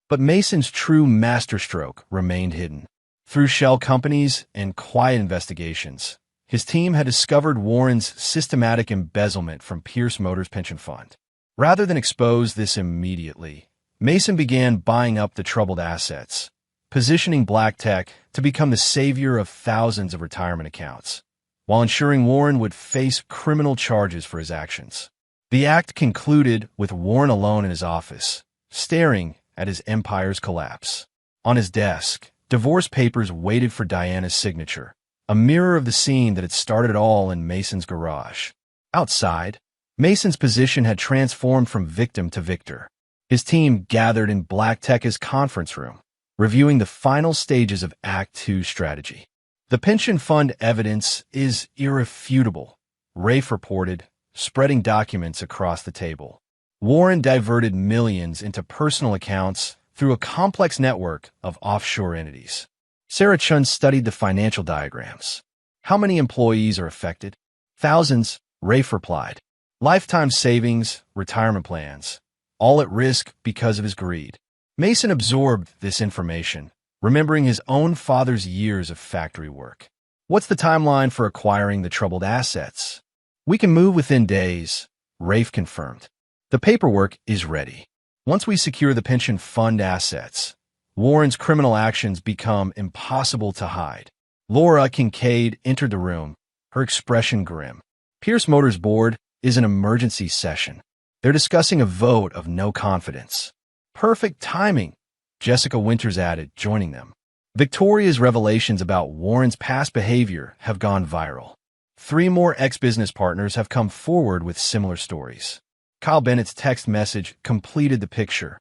But Mason's true masterstroke remained hidden. Through shell companies and quiet investigations, his team had discovered Warren's systematic embezzlement from Pierce Motors pension fund. Rather than expose this immediately, Mason began buying up the troubled assets, positioning BlackTech to become the savior of thousands of retirement accounts, while ensuring Warren would face criminal charges for his actions. The act concluded with Warren alone in his office, staring at his empire's collapse. On his desk, divorce papers waited for Diana's signature, a mirror of the scene that had started it all in Mason's garage. Outside, Mason's position had transformed from victim to victor. His team gathered in BlackTech's conference room, reviewing the final stages of Act 2 strategy. "The pension fund evidence is irrefutable," Rafe reported, spreading documents across the table. Warren diverted millions into personal accounts through a complex network of offshore entities. Sarah Chun studied the financial diagrams. "How many employees are affected?" "Thousands," Rafe replied. "Lifetime savings, retirement plans, all at risk because of his greed." Mason absorbed this information, remembering his own father's years of factory work. "What's the timeline for acquiring the troubled assets?" "We can move within days," Rafe confirmed. "The paperwork is ready. Once we secure the pension fund assets, Warren's criminal actions become impossible to hide." Laura Kincaid entered the room, her expression grim. "Pierce Motors board is an emergency session. They're discussing a vote of no confidence." "Perfect timing," Jessica Winters added, joining them. Victoria's revelations about Warren's past behavior have gone viral. 3 more ex-business partners have come forward with similar stories. Kyle Bennett's text message completed the picture.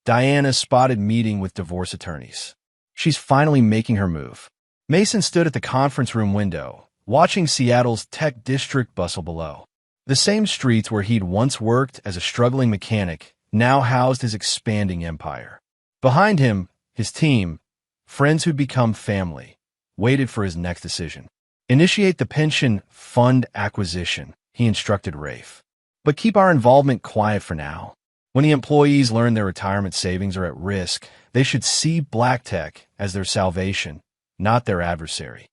Diana spotted meeting with divorce attorneys. She's finally making her move. Mason stood at the conference room window, watching Seattle's tech district bustle below. The same streets where he'd once worked as a struggling mechanic now housed his expanding empire. Behind him, his team, friends who'd become family, waited for his next decision. "Initiate the pension fund acquisition," he instructed Rafe. "But keep our involvement quiet for now. When the employees learn their retirement savings are at risk, they should see BlackTech as their salvation, not their adversary."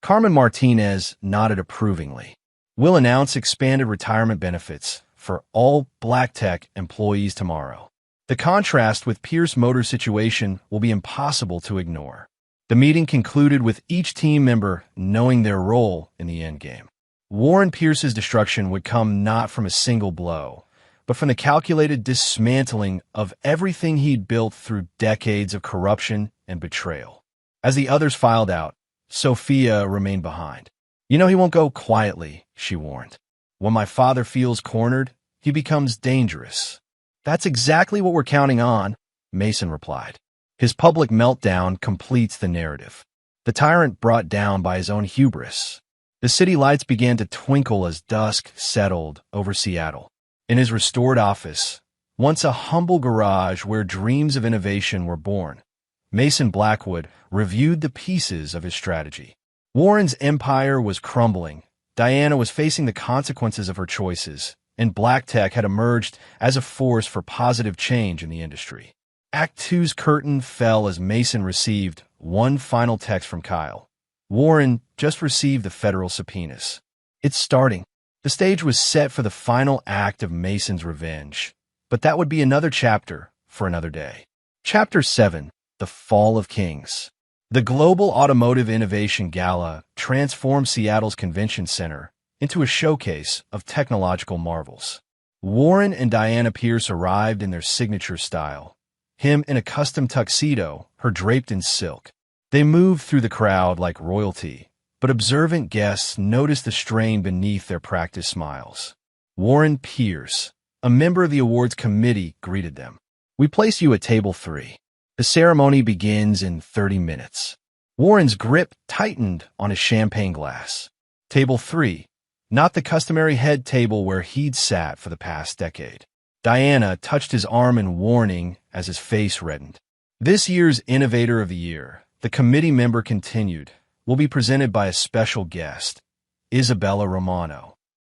Carmen Martinez nodded approvingly. "We'll announce expanded retirement benefits for all BlackTech employees tomorrow." The contrast with Pierce Motors' situation will be impossible to ignore. The meeting concluded with each team member knowing their role in the endgame. Warren Pierce's destruction would come not from a single blow, but from the calculated dismantling of everything he'd built through decades of corruption and betrayal. As the others filed out, Sophia remained behind. "You know he won't go quietly," she warned. "When my father feels cornered, he becomes dangerous." "That's exactly what we're counting on," Mason replied. His public meltdown completes the narrative. The tyrant brought down by his own hubris. The city lights began to twinkle as dusk settled over Seattle. In his restored office, once a humble garage where dreams of innovation were born, Mason Blackwood reviewed the pieces of his strategy. Warren's empire was crumbling, Diana was facing the consequences of her choices, and BlackTech had emerged as a force for positive change in the industry. Act 2's curtain fell as Mason received one final text from Kyle. Warren just received the federal subpoenas. "It's starting." The stage was set for the final act of Mason's revenge, but that would be another chapter for another day. Chapter 7: The Fall of Kings. The Global Automotive Innovation Gala transformed Seattle's convention center into a showcase of technological marvels. Warren and Diana Pierce arrived in their signature style, him in a custom tuxedo, her draped in silk. They moved through the crowd like royalty, but observant guests noticed the strain beneath their practiced smiles. Warren Pierce, a member of the awards committee, greeted them. "We place you at table 3. The ceremony begins in 30 minutes. Warren's grip tightened on his champagne glass. Table 3, not the customary head table where he'd sat for the past decade. Diana touched his arm in warning as his face reddened. This year's Innovator of the Year, the committee member continued, will be presented by a special guest, Isabella Romano.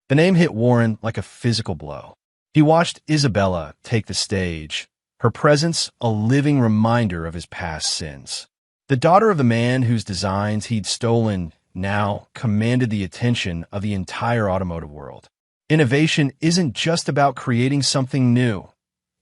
The name hit Warren like a physical blow. He watched Isabella take the stage, her presence a living reminder of his past sins. The daughter of the man whose designs he'd stolen now commanded the attention of the entire automotive world. Innovation isn't just about creating something new,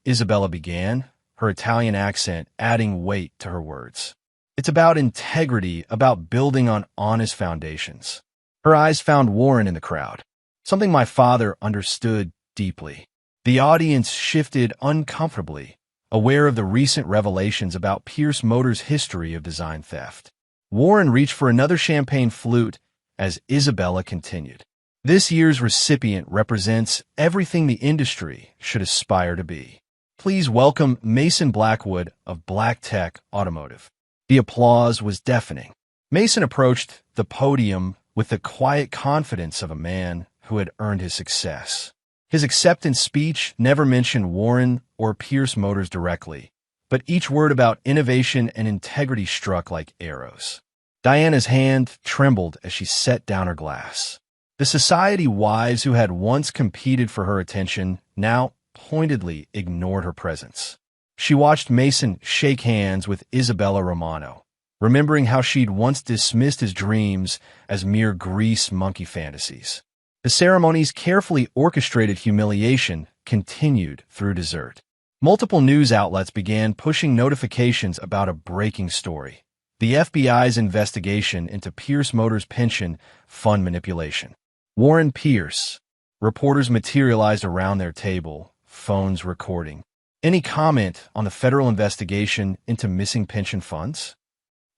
Isabella began, her Italian accent adding weight to her words. It's about integrity, about building on honest foundations. Her eyes found Warren in the crowd, something my father understood deeply. The audience shifted uncomfortably, aware of the recent revelations about Pierce Motors' history of design theft. Warren reached for another champagne flute as Isabella continued. This year's recipient represents everything the industry should aspire to be. Please welcome Mason Blackwood of BlackTech Automotive. The applause was deafening. Mason approached the podium with the quiet confidence of a man who had earned his success. His acceptance speech never mentioned Warren or Pierce Motors directly, but each word about innovation and integrity struck like arrows. Diana's hand trembled as she set down her glass. The society wives who had once competed for her attention now pointedly ignored her presence. She watched Mason shake hands with Isabella Romano, remembering how she'd once dismissed his dreams as mere grease monkey fantasies. The ceremony's carefully orchestrated humiliation continued through dessert. Multiple news outlets began pushing notifications about a breaking story: the FBI's investigation into Pierce Motors' pension fund manipulation. Warren Pierce. Reporters materialized around their table, phones recording. Any comment on the federal investigation into missing pension funds?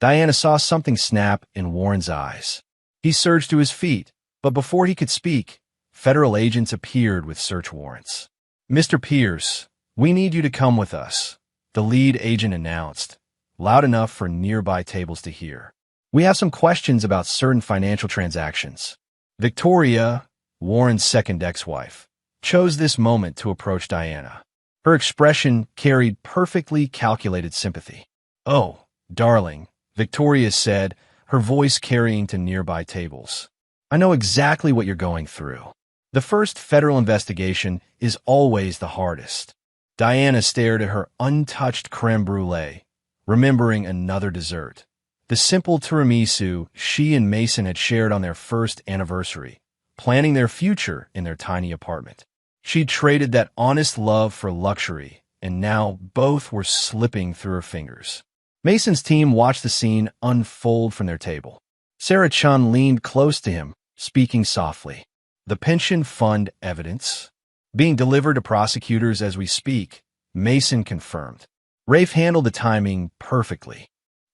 Diana saw something snap in Warren's eyes. He surged to his feet, but before he could speak, federal agents appeared with search warrants. "Mr. Pierce, we need you to come with us," the lead agent announced, loud enough for nearby tables to hear. "We have some questions about certain financial transactions." Victoria, Warren's second ex-wife, chose this moment to approach Diana. Her expression carried perfectly calculated sympathy. "Oh, darling," Victoria said, her voice carrying to nearby tables. "I know exactly what you're going through. The first federal investigation is always the hardest." Diana stared at her untouched creme brulee, remembering another dessert, the simple tiramisu she and Mason had shared on their first anniversary, planning their future in their tiny apartment. She'd traded that honest love for luxury, and now both were slipping through her fingers. Mason's team watched the scene unfold from their table. Sarah Chun leaned close to him, speaking softly. "The pension fund evidence being delivered to prosecutors as we speak," Mason confirmed. Rafe handled the timing perfectly.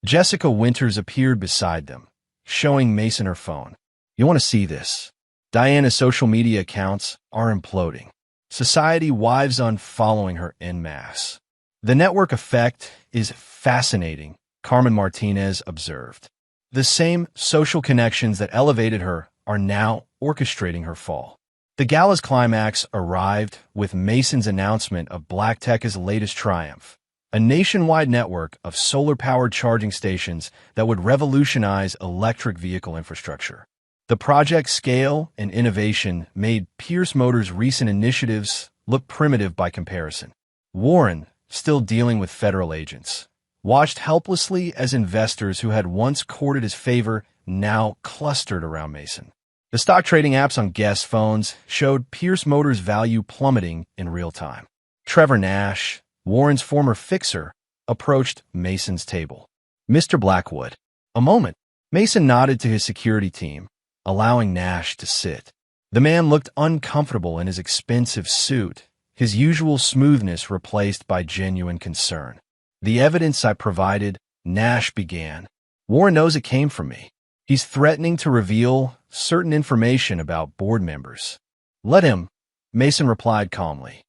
Jessica Winters appeared beside them, showing Mason her phone. "You want to see this?" Diana's social media accounts are imploding. Society wives unfollowing her en masse. "The network effect is fascinating," Carmen Martinez observed. The same social connections that elevated her are now orchestrating her fall. The gala's climax arrived with Mason's announcement of BlackTech's latest triumph, a nationwide network of solar-powered charging stations that would revolutionize electric vehicle infrastructure. The project's scale and innovation made Pierce Motors' recent initiatives look primitive by comparison. Warren, still dealing with federal agents, watched helplessly as investors who had once courted his favor now clustered around Mason. The stock trading apps on guest phones showed Pierce Motors' value plummeting in real time. Trevor Nash, Warren's former fixer, approached Mason's table. "Mr. Blackwood." A moment. Mason nodded to his security team, allowing Nash to sit. The man looked uncomfortable in his expensive suit, his usual smoothness replaced by genuine concern. "The evidence I provided," Nash began. "Warren knows it came from me. He's threatening to reveal certain information about board members." "Let him," Mason replied calmly.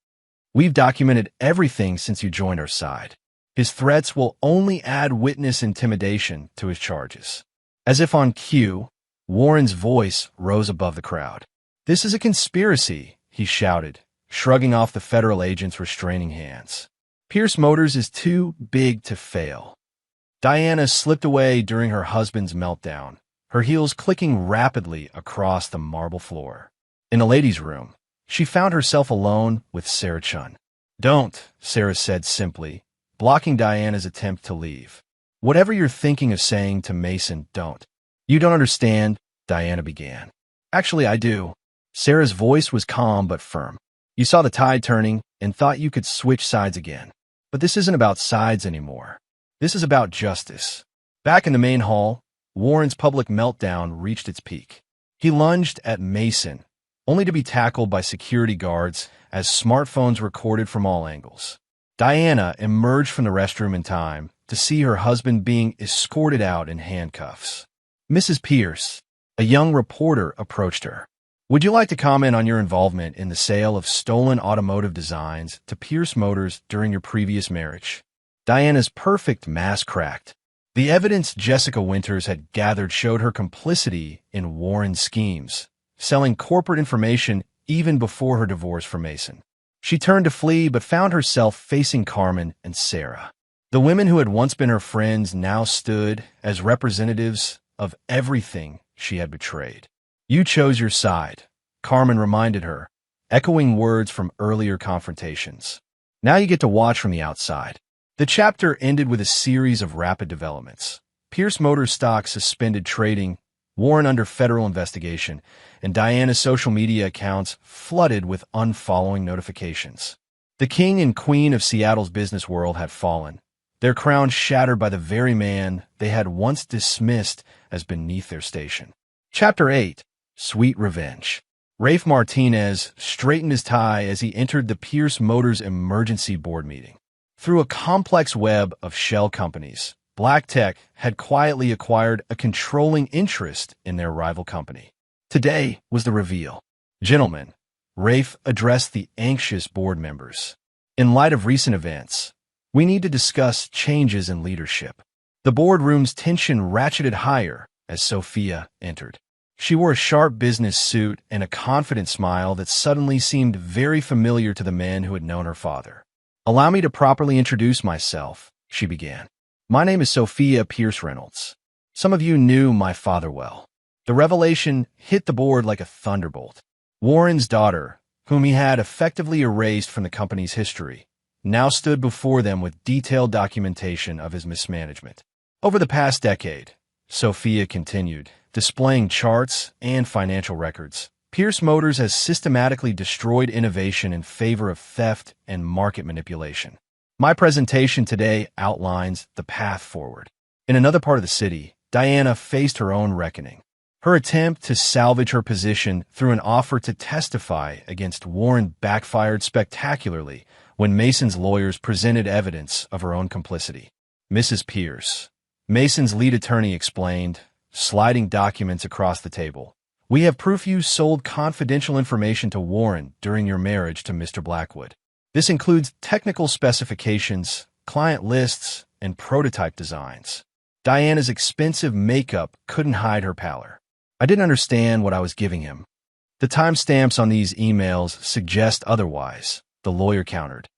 "We've documented everything since you joined our side. His threats will only add witness intimidation to his charges." As if on cue, Warren's voice rose above the crowd. "This is a conspiracy," he shouted, shrugging off the federal agent's restraining hands. Pierce Motors is too big to fail. Diana slipped away during her husband's meltdown, her heels clicking rapidly across the marble floor. In a ladies' room, she found herself alone with Sarah Chun. "Don't," Sarah said simply, blocking Diana's attempt to leave. "Whatever you're thinking of saying to Mason, don't." "You don't understand," Diana began. "Actually, I do." Sarah's voice was calm but firm. "You saw the tide turning and thought you could switch sides again. But this isn't about sides anymore. This is about justice." Back in the main hall, Warren's public meltdown reached its peak. He lunged at Mason, only to be tackled by security guards as smartphones recorded from all angles. Diana emerged from the restroom in time to see her husband being escorted out in handcuffs. "Mrs. Pierce," a young reporter approached her. "Would you like to comment on your involvement in the sale of stolen automotive designs to Pierce Motors during your previous marriage?" Diana's perfect mask cracked. The evidence Jessica Winters had gathered showed her complicity in Warren's schemes, selling corporate information even before her divorce from Mason. She turned to flee but found herself facing Carmen and Sarah. The women who had once been her friends now stood as representatives of everything she had betrayed. "You chose your side," Carmen reminded her, echoing words from earlier confrontations. "Now you get to watch from the outside." The chapter ended with a series of rapid developments. Pierce Motors stock suspended trading, Warren under federal investigation, and Diana's social media accounts flooded with unfollowing notifications. The king and queen of Seattle's business world had fallen, their crowns shattered by the very man they had once dismissed as beneath their station. Chapter 8. Sweet Revenge. Rafe Martinez straightened his tie as he entered the Pierce Motors emergency board meeting. Through a complex web of shell companies, BlackTech had quietly acquired a controlling interest in their rival company. Today was the reveal. "Gentlemen," Rafe addressed the anxious board members. "In light of recent events, we need to discuss changes in leadership." The boardroom's tension ratcheted higher as Sophia entered. She wore a sharp business suit and a confident smile that suddenly seemed very familiar to the men who had known her father. "Allow me to properly introduce myself," she began. "My name is Sophia Pierce Reynolds. Some of you knew my father well." The revelation hit the board like a thunderbolt. Warren's daughter, whom he had effectively erased from the company's history, now stood before them with detailed documentation of his mismanagement. Over the past decade, Sophia continued, displaying charts and financial records, Pierce Motors has systematically destroyed innovation in favor of theft and market manipulation. My presentation today outlines the path forward. In another part of the city, Diana faced her own reckoning. Her attempt to salvage her position through an offer to testify against Warren backfired spectacularly when Mason's lawyers presented evidence of her own complicity. "Mrs. Pierce," Mason's lead attorney explained, sliding documents across the table, "we have proof you sold confidential information to Warren during your marriage to Mr. Blackwood. This includes technical specifications, client lists, and prototype designs." Diana's expensive makeup couldn't hide her pallor. "I didn't understand what I was giving him. The timestamps on these emails suggest otherwise," the lawyer countered.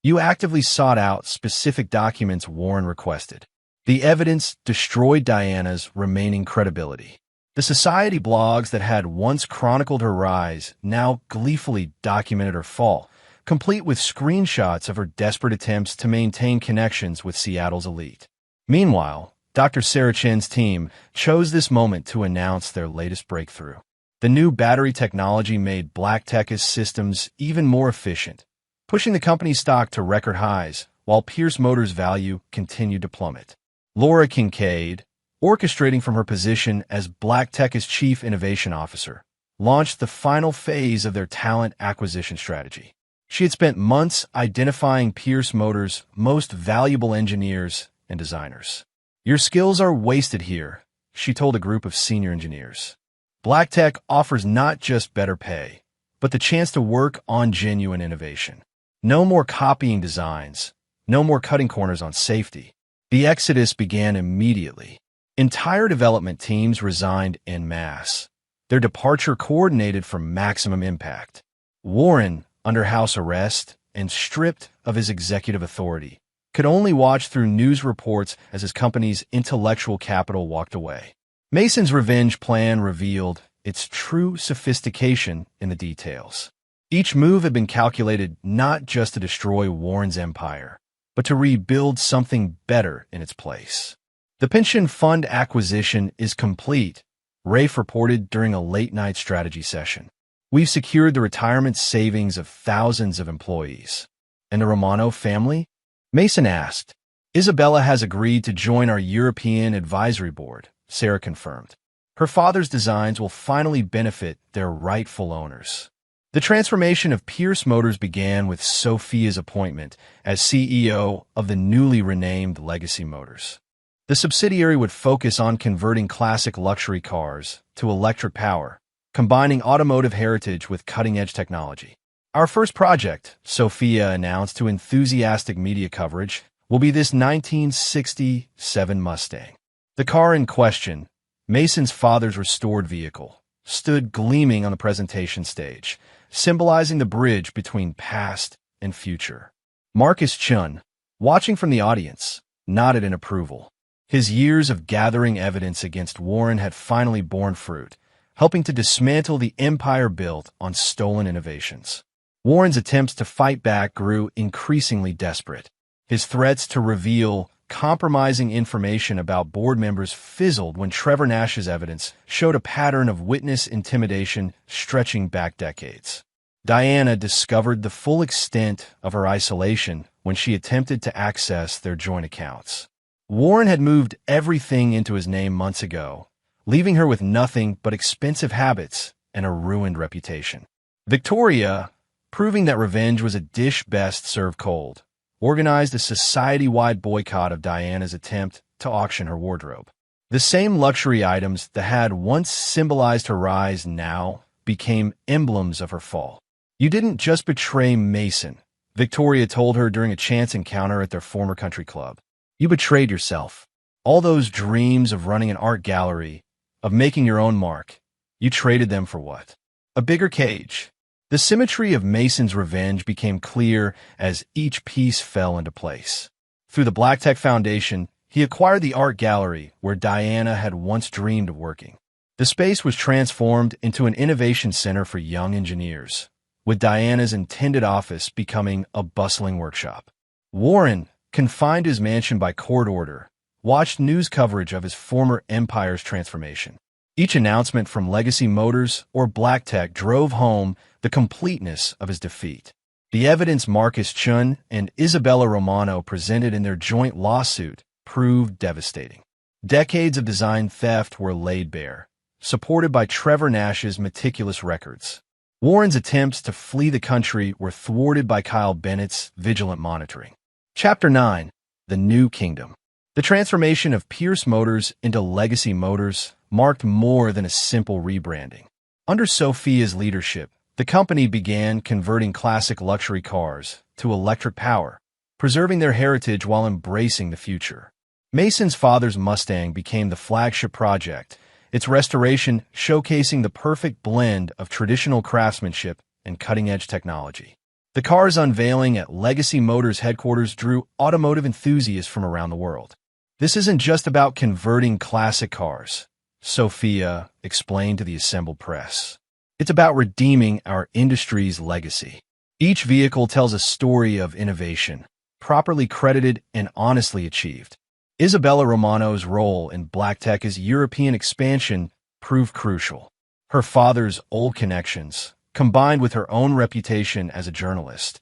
"You actively sought out specific documents Warren requested." The evidence destroyed Diana's remaining credibility. The society blogs that had once chronicled her rise now gleefully documented her fall, complete with screenshots of her desperate attempts to maintain connections with Seattle's elite. Meanwhile, Dr. Sarah Chen's team chose this moment to announce their latest breakthrough. The new battery technology made BlackTech's systems even more efficient, pushing the company's stock to record highs, while Pierce Motors' value continued to plummet. Laura Kincaid, orchestrating from her position as BlackTech's Chief Innovation Officer, launched the final phase of their talent acquisition strategy. She had spent months identifying Pierce Motors' most valuable engineers and designers. "Your skills are wasted here," she told a group of senior engineers. BlackTech offers not just better pay, but the chance to work on genuine innovation. No more copying designs, no more cutting corners on safety. The exodus began immediately. Entire development teams resigned en masse, their departure coordinated for maximum impact. Warren, under house arrest, and stripped of his executive authority, could only watch through news reports as his company's intellectual capital walked away. Mason's revenge plan revealed its true sophistication in the details. Each move had been calculated not just to destroy Warren's empire, but to rebuild something better in its place. The pension fund acquisition is complete, Rafe reported during a late-night strategy session. We've secured the retirement savings of thousands of employees. And the Romano family? Mason asked. Isabella has agreed to join our European advisory board, Sarah confirmed. Her father's designs will finally benefit their rightful owners. The transformation of Pierce Motors began with Sophia's appointment as CEO of the newly renamed Legacy Motors. The subsidiary would focus on converting classic luxury cars to electric power, combining automotive heritage with cutting-edge technology. Our first project, Sophia announced to enthusiastic media coverage, will be this 1967 Mustang. The car in question, Mason's father's restored vehicle, stood gleaming on the presentation stage, symbolizing the bridge between past and future. Marcus Chun, watching from the audience, nodded in approval. His years of gathering evidence against Warren had finally borne fruit, helping to dismantle the empire built on stolen innovations. Warren's attempts to fight back grew increasingly desperate. His threats to reveal compromising information about board members fizzled when Trevor Nash's evidence showed a pattern of witness intimidation stretching back decades. Diana discovered the full extent of her isolation when she attempted to access their joint accounts. Warren had moved everything into his name months ago, leaving her with nothing but expensive habits and a ruined reputation. Victoria, proving that revenge was a dish best served cold, organized a society-wide boycott of Diana's attempt to auction her wardrobe. The same luxury items that had once symbolized her rise now became emblems of her fall. You didn't just betray Mason, Victoria told her during a chance encounter at their former country club. You betrayed yourself. All those dreams of running an art gallery, of making your own mark, you traded them for what? A bigger cage. The symmetry of Mason's revenge became clear as each piece fell into place. Through the BlackTech Foundation, he acquired the art gallery where Diana had once dreamed of working. The space was transformed into an innovation center for young engineers, with Diana's intended office becoming a bustling workshop. Warren, confined to his mansion by court order, watched news coverage of his former empire's transformation. Each announcement from Legacy Motors or BlackTech drove home the completeness of his defeat. The evidence Marcus Chun and Isabella Romano presented in their joint lawsuit proved devastating. Decades of design theft were laid bare, supported by Trevor Nash's meticulous records. Warren's attempts to flee the country were thwarted by Kyle Bennett's vigilant monitoring. Chapter 9. The New Kingdom. The transformation of Pierce Motors into Legacy Motors marked more than a simple rebranding. Under Sophia's leadership, the company began converting classic luxury cars to electric power, preserving their heritage while embracing the future. Mason's father's Mustang became the flagship project, its restoration showcasing the perfect blend of traditional craftsmanship and cutting-edge technology. The car's unveiling at Legacy Motors headquarters drew automotive enthusiasts from around the world. This isn't just about converting classic cars, Sophia explained to the assembled press. It's about redeeming our industry's legacy. Each vehicle tells a story of innovation, properly credited and honestly achieved. Isabella Romano's role in BlackTech's European expansion proved crucial. Her father's old connections, combined with her own reputation as a journalist,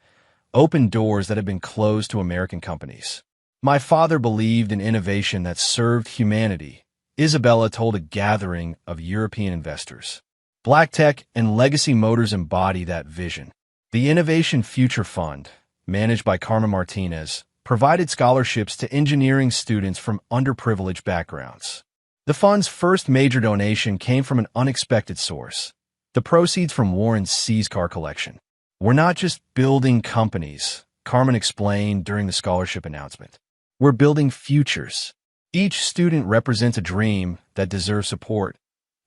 opened doors that had been closed to American companies. My father believed in innovation that served humanity, Isabella told a gathering of European investors. BlackTech and Legacy Motors embody that vision. The Innovation Future Fund, managed by Carmen Martinez, provided scholarships to engineering students from underprivileged backgrounds. The fund's first major donation came from an unexpected source: the proceeds from Warren's seized car collection. We're not just building companies, Carmen explained during the scholarship announcement. We're building futures. Each student represents a dream that deserves support,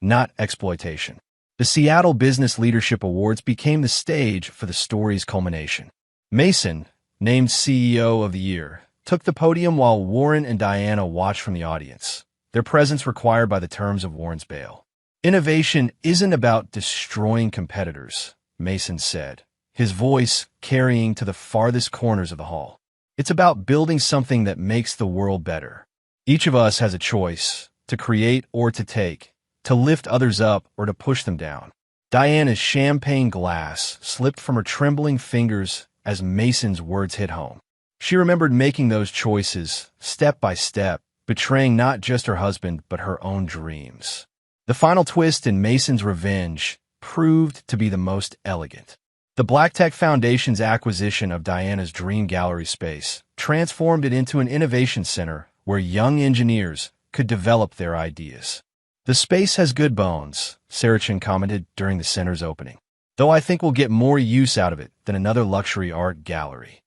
not exploitation. The Seattle Business Leadership Awards became the stage for the story's culmination. Mason, named CEO of the year, took the podium while Warren and Diana watched from the audience, their presence required by the terms of Warren's bail. Innovation isn't about destroying competitors, Mason said, his voice carrying to the farthest corners of the hall. It's about building something that makes the world better. Each of us has a choice, to create or to take, to lift others up or to push them down. Diana's champagne glass slipped from her trembling fingers as Mason's words hit home. She remembered making those choices, step by step, betraying not just her husband but her own dreams. The final twist in Mason's revenge proved to be the most elegant. The BlackTech Foundation's acquisition of Diana's dream gallery space transformed it into an innovation center where young engineers could develop their ideas. "The space has good bones," Sarachin commented during the center's opening, "though I think we'll get more use out of it than another luxury art gallery."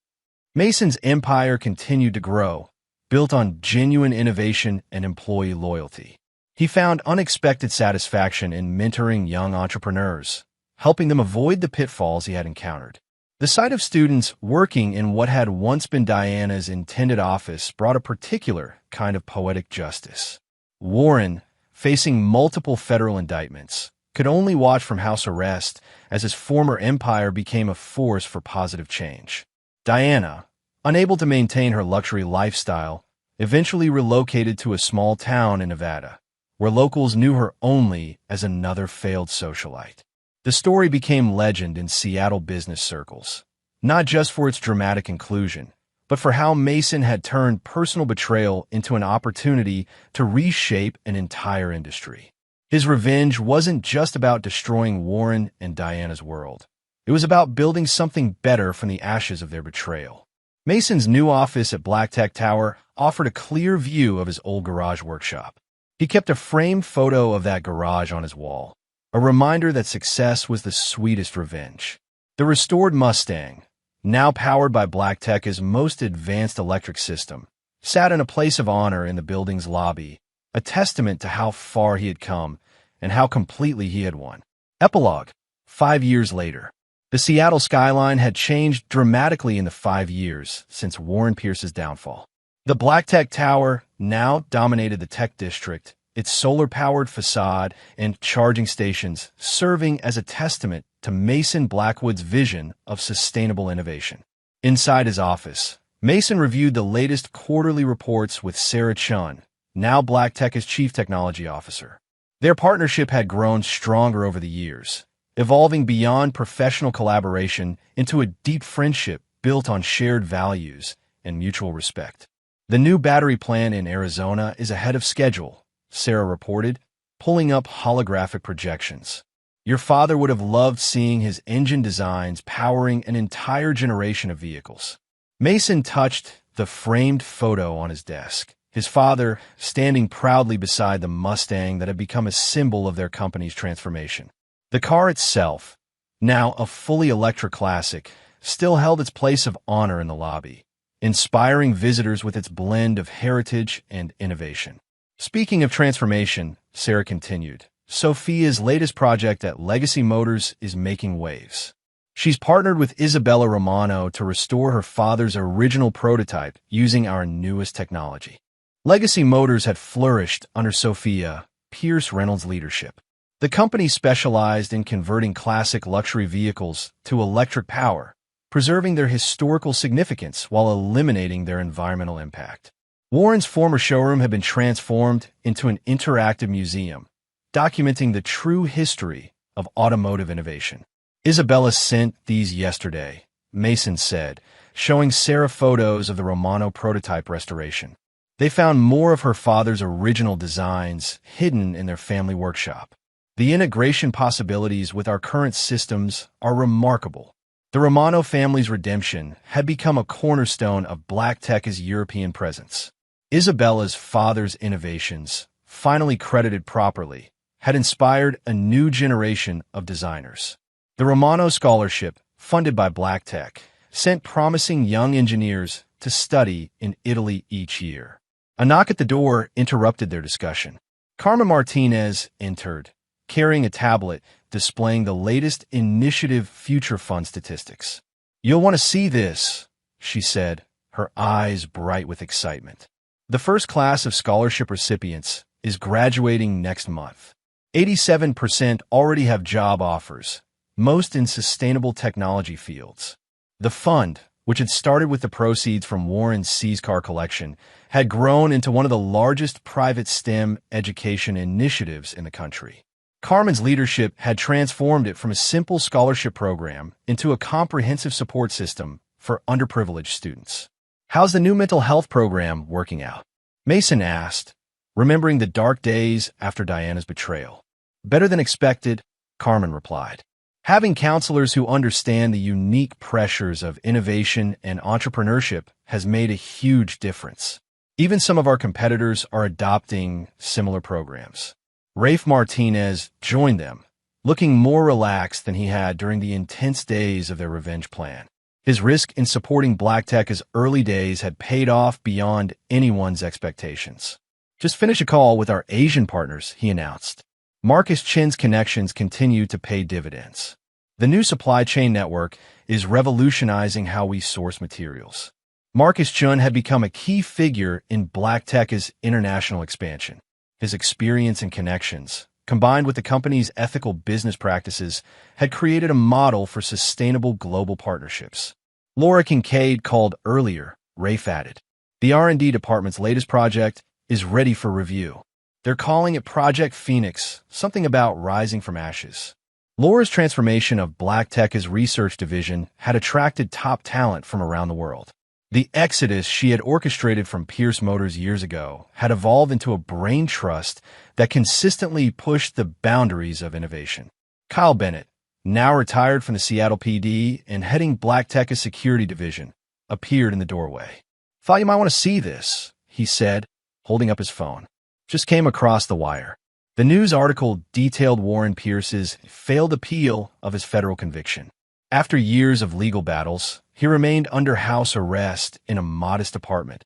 Mason's empire continued to grow, built on genuine innovation and employee loyalty. He found unexpected satisfaction in mentoring young entrepreneurs, helping them avoid the pitfalls he had encountered. The sight of students working in what had once been Diana's intended office brought a particular kind of poetic justice. Warren, facing multiple federal indictments, could only watch from house arrest as his former empire became a force for positive change. Diana, unable to maintain her luxury lifestyle, eventually relocated to a small town in Nevada, where locals knew her only as another failed socialite. The story became legend in Seattle business circles, not just for its dramatic inclusion, but for how Mason had turned personal betrayal into an opportunity to reshape an entire industry. His revenge wasn't just about destroying Warren and Diana's world. It was about building something better from the ashes of their betrayal. Mason's new office at BlackTech Tower offered a clear view of his old garage workshop. He kept a framed photo of that garage on his wall, a reminder that success was the sweetest revenge. The restored Mustang, now powered by BlackTech's most advanced electric system, sat in a place of honor in the building's lobby, a testament to how far he had come and how completely he had won. Epilogue. 5 years later. The Seattle skyline had changed dramatically in the 5 years since Warren Pierce's downfall. The BlackTech Tower now dominated the tech district, its solar-powered facade and charging stations serving as a testament to Mason Blackwood's vision of sustainable innovation. Inside his office, Mason reviewed the latest quarterly reports with Sarah Chun, now BlackTech's chief technology officer. Their partnership had grown stronger over the years, evolving beyond professional collaboration into a deep friendship built on shared values and mutual respect. "The new battery plant in Arizona is ahead of schedule," Sarah reported, pulling up holographic projections. "Your father would have loved seeing his engine designs powering an entire generation of vehicles." Mason touched the framed photo on his desk, his father standing proudly beside the Mustang that had become a symbol of their company's transformation. The car itself, now a fully electric classic, still held its place of honor in the lobby, inspiring visitors with its blend of heritage and innovation. "Speaking of transformation," Sarah continued, "Sophia's latest project at Legacy Motors is making waves. She's partnered with Isabella Romano to restore her father's original prototype using our newest technology." Legacy Motors had flourished under Sophia Pierce Reynolds' leadership. The company specialized in converting classic luxury vehicles to electric power, preserving their historical significance while eliminating their environmental impact. Warren's former showroom had been transformed into an interactive museum, documenting the true history of automotive innovation. "Isabella sent these yesterday," Mason said, showing Sarah photos of the Romano prototype restoration. They found more of her father's original designs hidden in their family workshop. "The integration possibilities with our current systems are remarkable." The Romano family's redemption had become a cornerstone of BlackTech's European presence. Isabella's father's innovations, finally credited properly, had inspired a new generation of designers. The Romano Scholarship, funded by BlackTech, sent promising young engineers to study in Italy each year. A knock at the door interrupted their discussion. Carmen Martinez entered, carrying a tablet displaying the latest Initiative Future Fund statistics. You'll want to see this, she said, her eyes bright with excitement. The first class of scholarship recipients is graduating next month. 87% already have job offers, most in sustainable technology fields. The fund, which had started with the proceeds from Warren's C's car collection, had grown into one of the largest private STEM education initiatives in the country. Carmen's leadership had transformed it from a simple scholarship program into a comprehensive support system for underprivileged students. How's the new mental health program working out? Mason asked, remembering the dark days after Diana's betrayal. Better than expected, Carmen replied. Having counselors who understand the unique pressures of innovation and entrepreneurship has made a huge difference. Even some of our competitors are adopting similar programs. Rafe Martinez joined them, looking more relaxed than he had during the intense days of their revenge plan. His risk in supporting BlackTech's early days had paid off beyond anyone's expectations. Just finished a call with our Asian partners, he announced. Marcus Chin's connections continue to pay dividends. The new supply chain network is revolutionizing how we source materials. Marcus Chun had become a key figure in BlackTech's international expansion. His experience and connections, combined with the company's ethical business practices, had created a model for sustainable global partnerships. Laura Kincaid called earlier, Rafe added. The R&D department's latest project is ready for review. They're calling it Project Phoenix, something about rising from ashes. Laura's transformation of BlackTech's research division had attracted top talent from around the world. The exodus she had orchestrated from Pierce Motors years ago had evolved into a brain trust that consistently pushed the boundaries of innovation. Kyle Bennett, now retired from the Seattle PD and heading BlackTech's security division, appeared in the doorway. Thought you might want to see this, he said, holding up his phone. Just came across the wire. The news article detailed Warren Pierce's failed appeal of his federal conviction. After years of legal battles, he remained under house arrest in a modest apartment,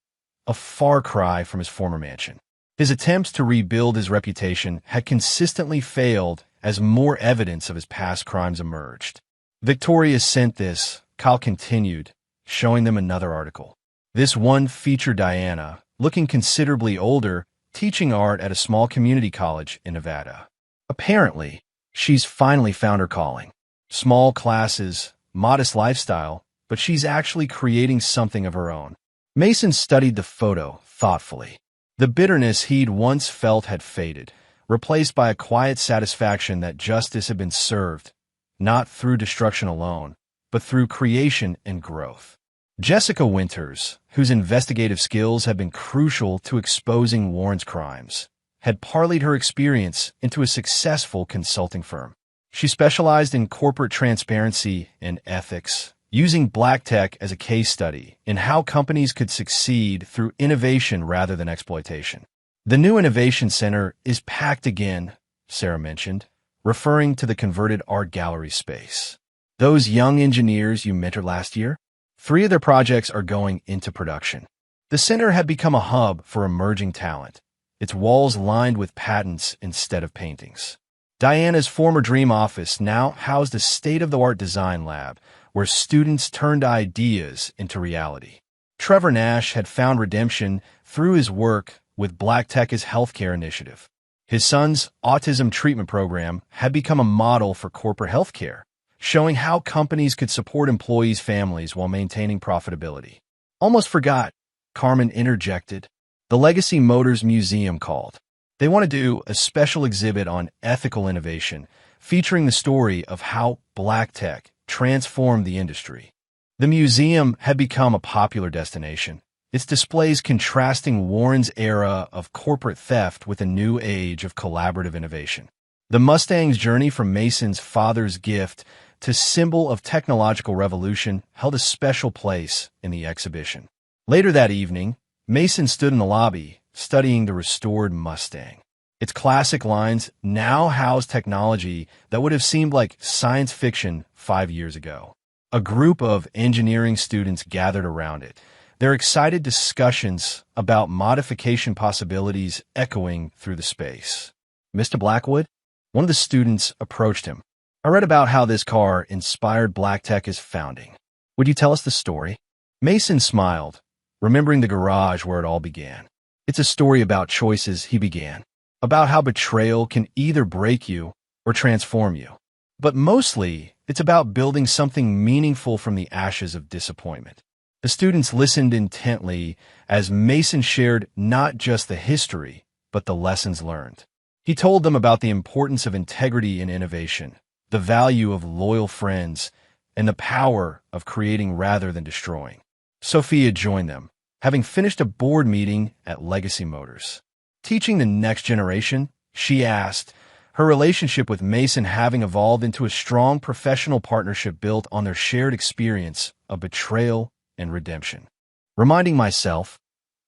a far cry from his former mansion. His attempts to rebuild his reputation had consistently failed as more evidence of his past crimes emerged. Victoria sent this, Kyle continued, showing them another article. This one featured Diana, looking considerably older, teaching art at a small community college in Nevada. Apparently, she's finally found her calling. Small classes, modest lifestyle, but she's actually creating something of her own. Mason studied the photo thoughtfully. The bitterness he'd once felt had faded, replaced by a quiet satisfaction that justice had been served, not through destruction alone, but through creation and growth. Jessica Winters, whose investigative skills had been crucial to exposing Warren's crimes, had parlayed her experience into a successful consulting firm. She specialized in corporate transparency and ethics, using BlackTech as a case study in how companies could succeed through innovation rather than exploitation. The new Innovation Center is packed again, Sarah mentioned, referring to the converted art gallery space. Those young engineers you mentored last year? 3 of their projects are going into production. The center had become a hub for emerging talent, its walls lined with patents instead of paintings. Diana's former dream office now housed a state-of-the-art design lab where students turned ideas into reality. Trevor Nash had found redemption through his work with BlackTech's healthcare initiative. His son's autism treatment program had become a model for corporate healthcare, showing how companies could support employees' families while maintaining profitability. Almost forgot, Carmen interjected. The Legacy Motors Museum called. They want to do a special exhibit on ethical innovation, featuring the story of how BlackTech transformed the industry. The museum had become a popular destination, its displays contrasting Warren's era of corporate theft with a new age of collaborative innovation. The Mustang's journey from Mason's father's gift to symbol of technological revolution held a special place in the exhibition. Later that evening, Mason stood in the lobby, studying the restored Mustang. Its classic lines now house technology that would have seemed like science fiction 5 years ago. A group of engineering students gathered around it, their excited discussions about modification possibilities echoing through the space. Mr. Blackwood? One of the students approached him. I read about how this car inspired BlackTech's founding. Would you tell us the story? Mason smiled, remembering the garage where it all began. It's a story about choices he began, about how betrayal can either break you or transform you. But mostly, it's about building something meaningful from the ashes of disappointment. The students listened intently as Mason shared not just the history, but the lessons learned. He told them about the importance of integrity in innovation, the value of loyal friends, and the power of creating rather than destroying. Sophia joined them, having finished a board meeting at Legacy Motors. Teaching the next generation, she asked, her relationship with Mason having evolved into a strong professional partnership built on their shared experience of betrayal and redemption. Reminding myself,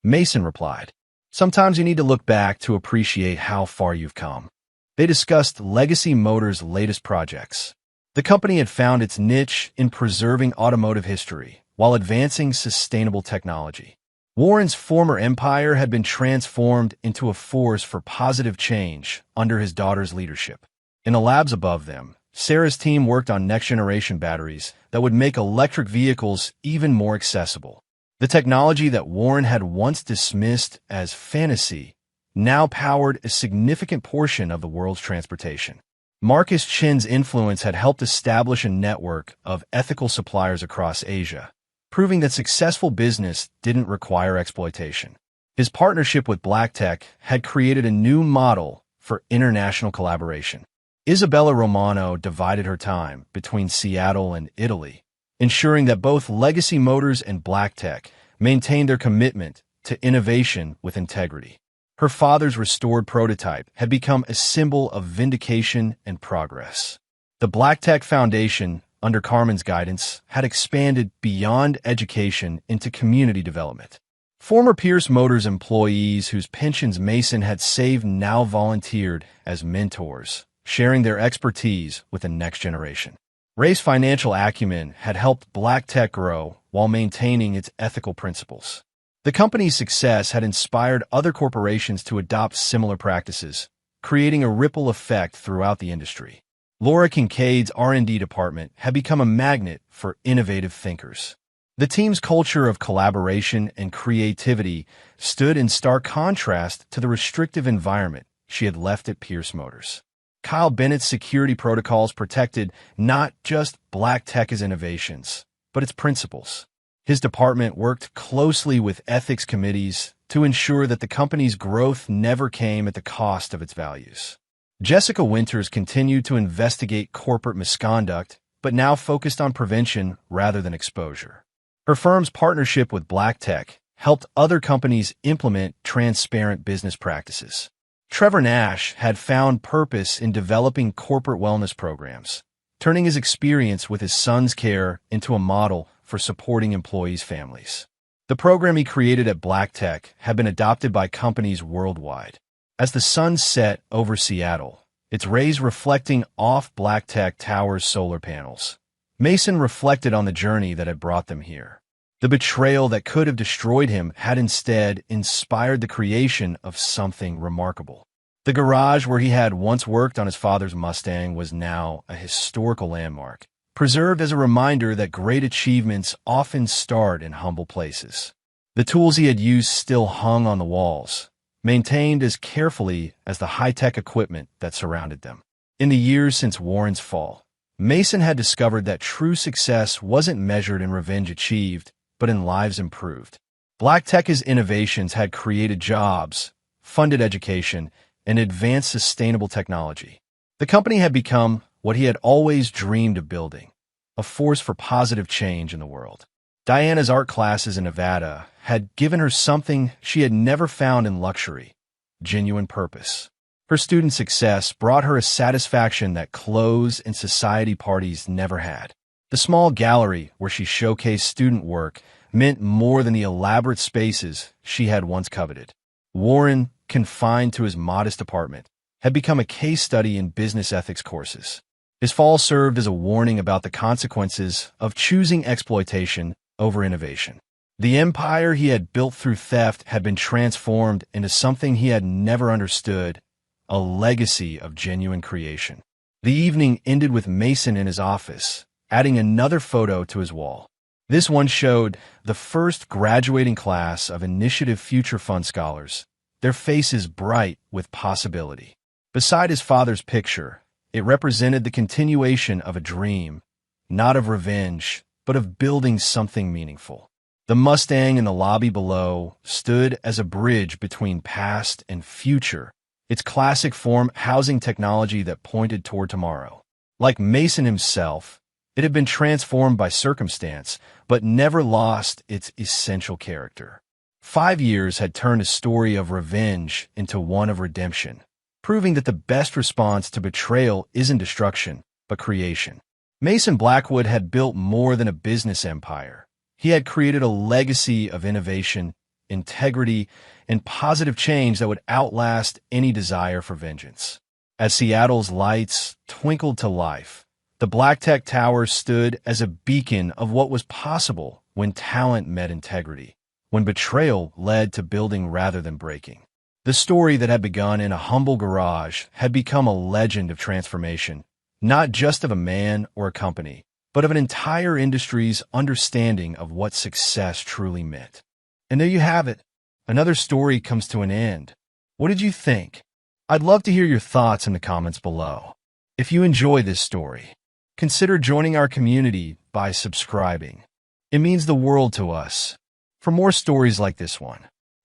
Mason replied, sometimes you need to look back to appreciate how far you've come. They discussed Legacy Motors' latest projects. The company had found its niche in preserving automotive history while advancing sustainable technology. Warren's former empire had been transformed into a force for positive change under his daughter's leadership. In the labs above them, Sarah's team worked on next-generation batteries that would make electric vehicles even more accessible. The technology that Warren had once dismissed as fantasy now powered a significant portion of the world's transportation. Marcus Chin's influence had helped establish a network of ethical suppliers across Asia, proving that successful business didn't require exploitation. His partnership with BlackTech had created a new model for international collaboration. Isabella Romano divided her time between Seattle and Italy, ensuring that both Legacy Motors and BlackTech maintained their commitment to innovation with integrity. Her father's restored prototype had become a symbol of vindication and progress. The BlackTech Foundation, under Carmen's guidance, had expanded beyond education into community development. Former Pierce Motors employees whose pensions Mason had saved now volunteered as mentors, sharing their expertise with the next generation. Ray's financial acumen had helped BlackTech grow while maintaining its ethical principles. The company's success had inspired other corporations to adopt similar practices, creating a ripple effect throughout the industry. Laura Kincaid's R&D department had become a magnet for innovative thinkers. The team's culture of collaboration and creativity stood in stark contrast to the restrictive environment she had left at Pierce Motors. Kyle Bennett's security protocols protected not just BlackTech's innovations, but its principles. His department worked closely with ethics committees to ensure that the company's growth never came at the cost of its values. Jessica Winters continued to investigate corporate misconduct, but now focused on prevention rather than exposure. Her firm's partnership with BlackTech helped other companies implement transparent business practices. Trevor Nash had found purpose in developing corporate wellness programs, turning his experience with his son's care into a model for supporting employees' families. The program he created at BlackTech had been adopted by companies worldwide. As the sun set over Seattle, its rays reflecting off BlackTech Tower's solar panels, Mason reflected on the journey that had brought them here. The betrayal that could have destroyed him had instead inspired the creation of something remarkable. The garage where he had once worked on his father's Mustang was now a historical landmark, preserved as a reminder that great achievements often start in humble places. The tools he had used still hung on the walls, maintained as carefully as the high-tech equipment that surrounded them. In the years since Warren's fall, Mason had discovered that true success wasn't measured in revenge achieved, but in lives improved. BlackTech's innovations had created jobs, funded education, and advanced sustainable technology. The company had become what he had always dreamed of building, a force for positive change in the world. Diana's art classes in Nevada had given her something she had never found in luxury: genuine purpose. Her student success brought her a satisfaction that clothes and society parties never had. The small gallery where she showcased student work meant more than the elaborate spaces she had once coveted. Warren, confined to his modest apartment, had become a case study in business ethics courses. His fall served as a warning about the consequences of choosing exploitation over innovation. The empire he had built through theft had been transformed into something he had never understood: a legacy of genuine creation. The evening ended with Mason in his office, adding another photo to his wall. This one showed the first graduating class of Initiative Future Fund scholars, their faces bright with possibility. Beside his father's picture, it represented the continuation of a dream, not of revenge, but of building something meaningful. The Mustang in the lobby below stood as a bridge between past and future, its classic form housing technology that pointed toward tomorrow. Like Mason himself, it had been transformed by circumstance, but never lost its essential character. 5 years had turned a story of revenge into one of redemption, proving that the best response to betrayal isn't destruction, but creation. Mason Blackwood had built more than a business empire. He had created a legacy of innovation, integrity, and positive change that would outlast any desire for vengeance. As Seattle's lights twinkled to life, the BlackTech Tower stood as a beacon of what was possible when talent met integrity, when betrayal led to building rather than breaking. The story that had begun in a humble garage had become a legend of transformation, not just of a man or a company, but of an entire industry's understanding of what success truly meant. And there you have it. Another story comes to an end. What did you think? I'd love to hear your thoughts in the comments below. If you enjoy this story, consider joining our community by subscribing. It means the world to us. For more stories like this one,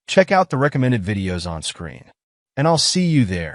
check out the recommended videos on screen. And I'll see you there.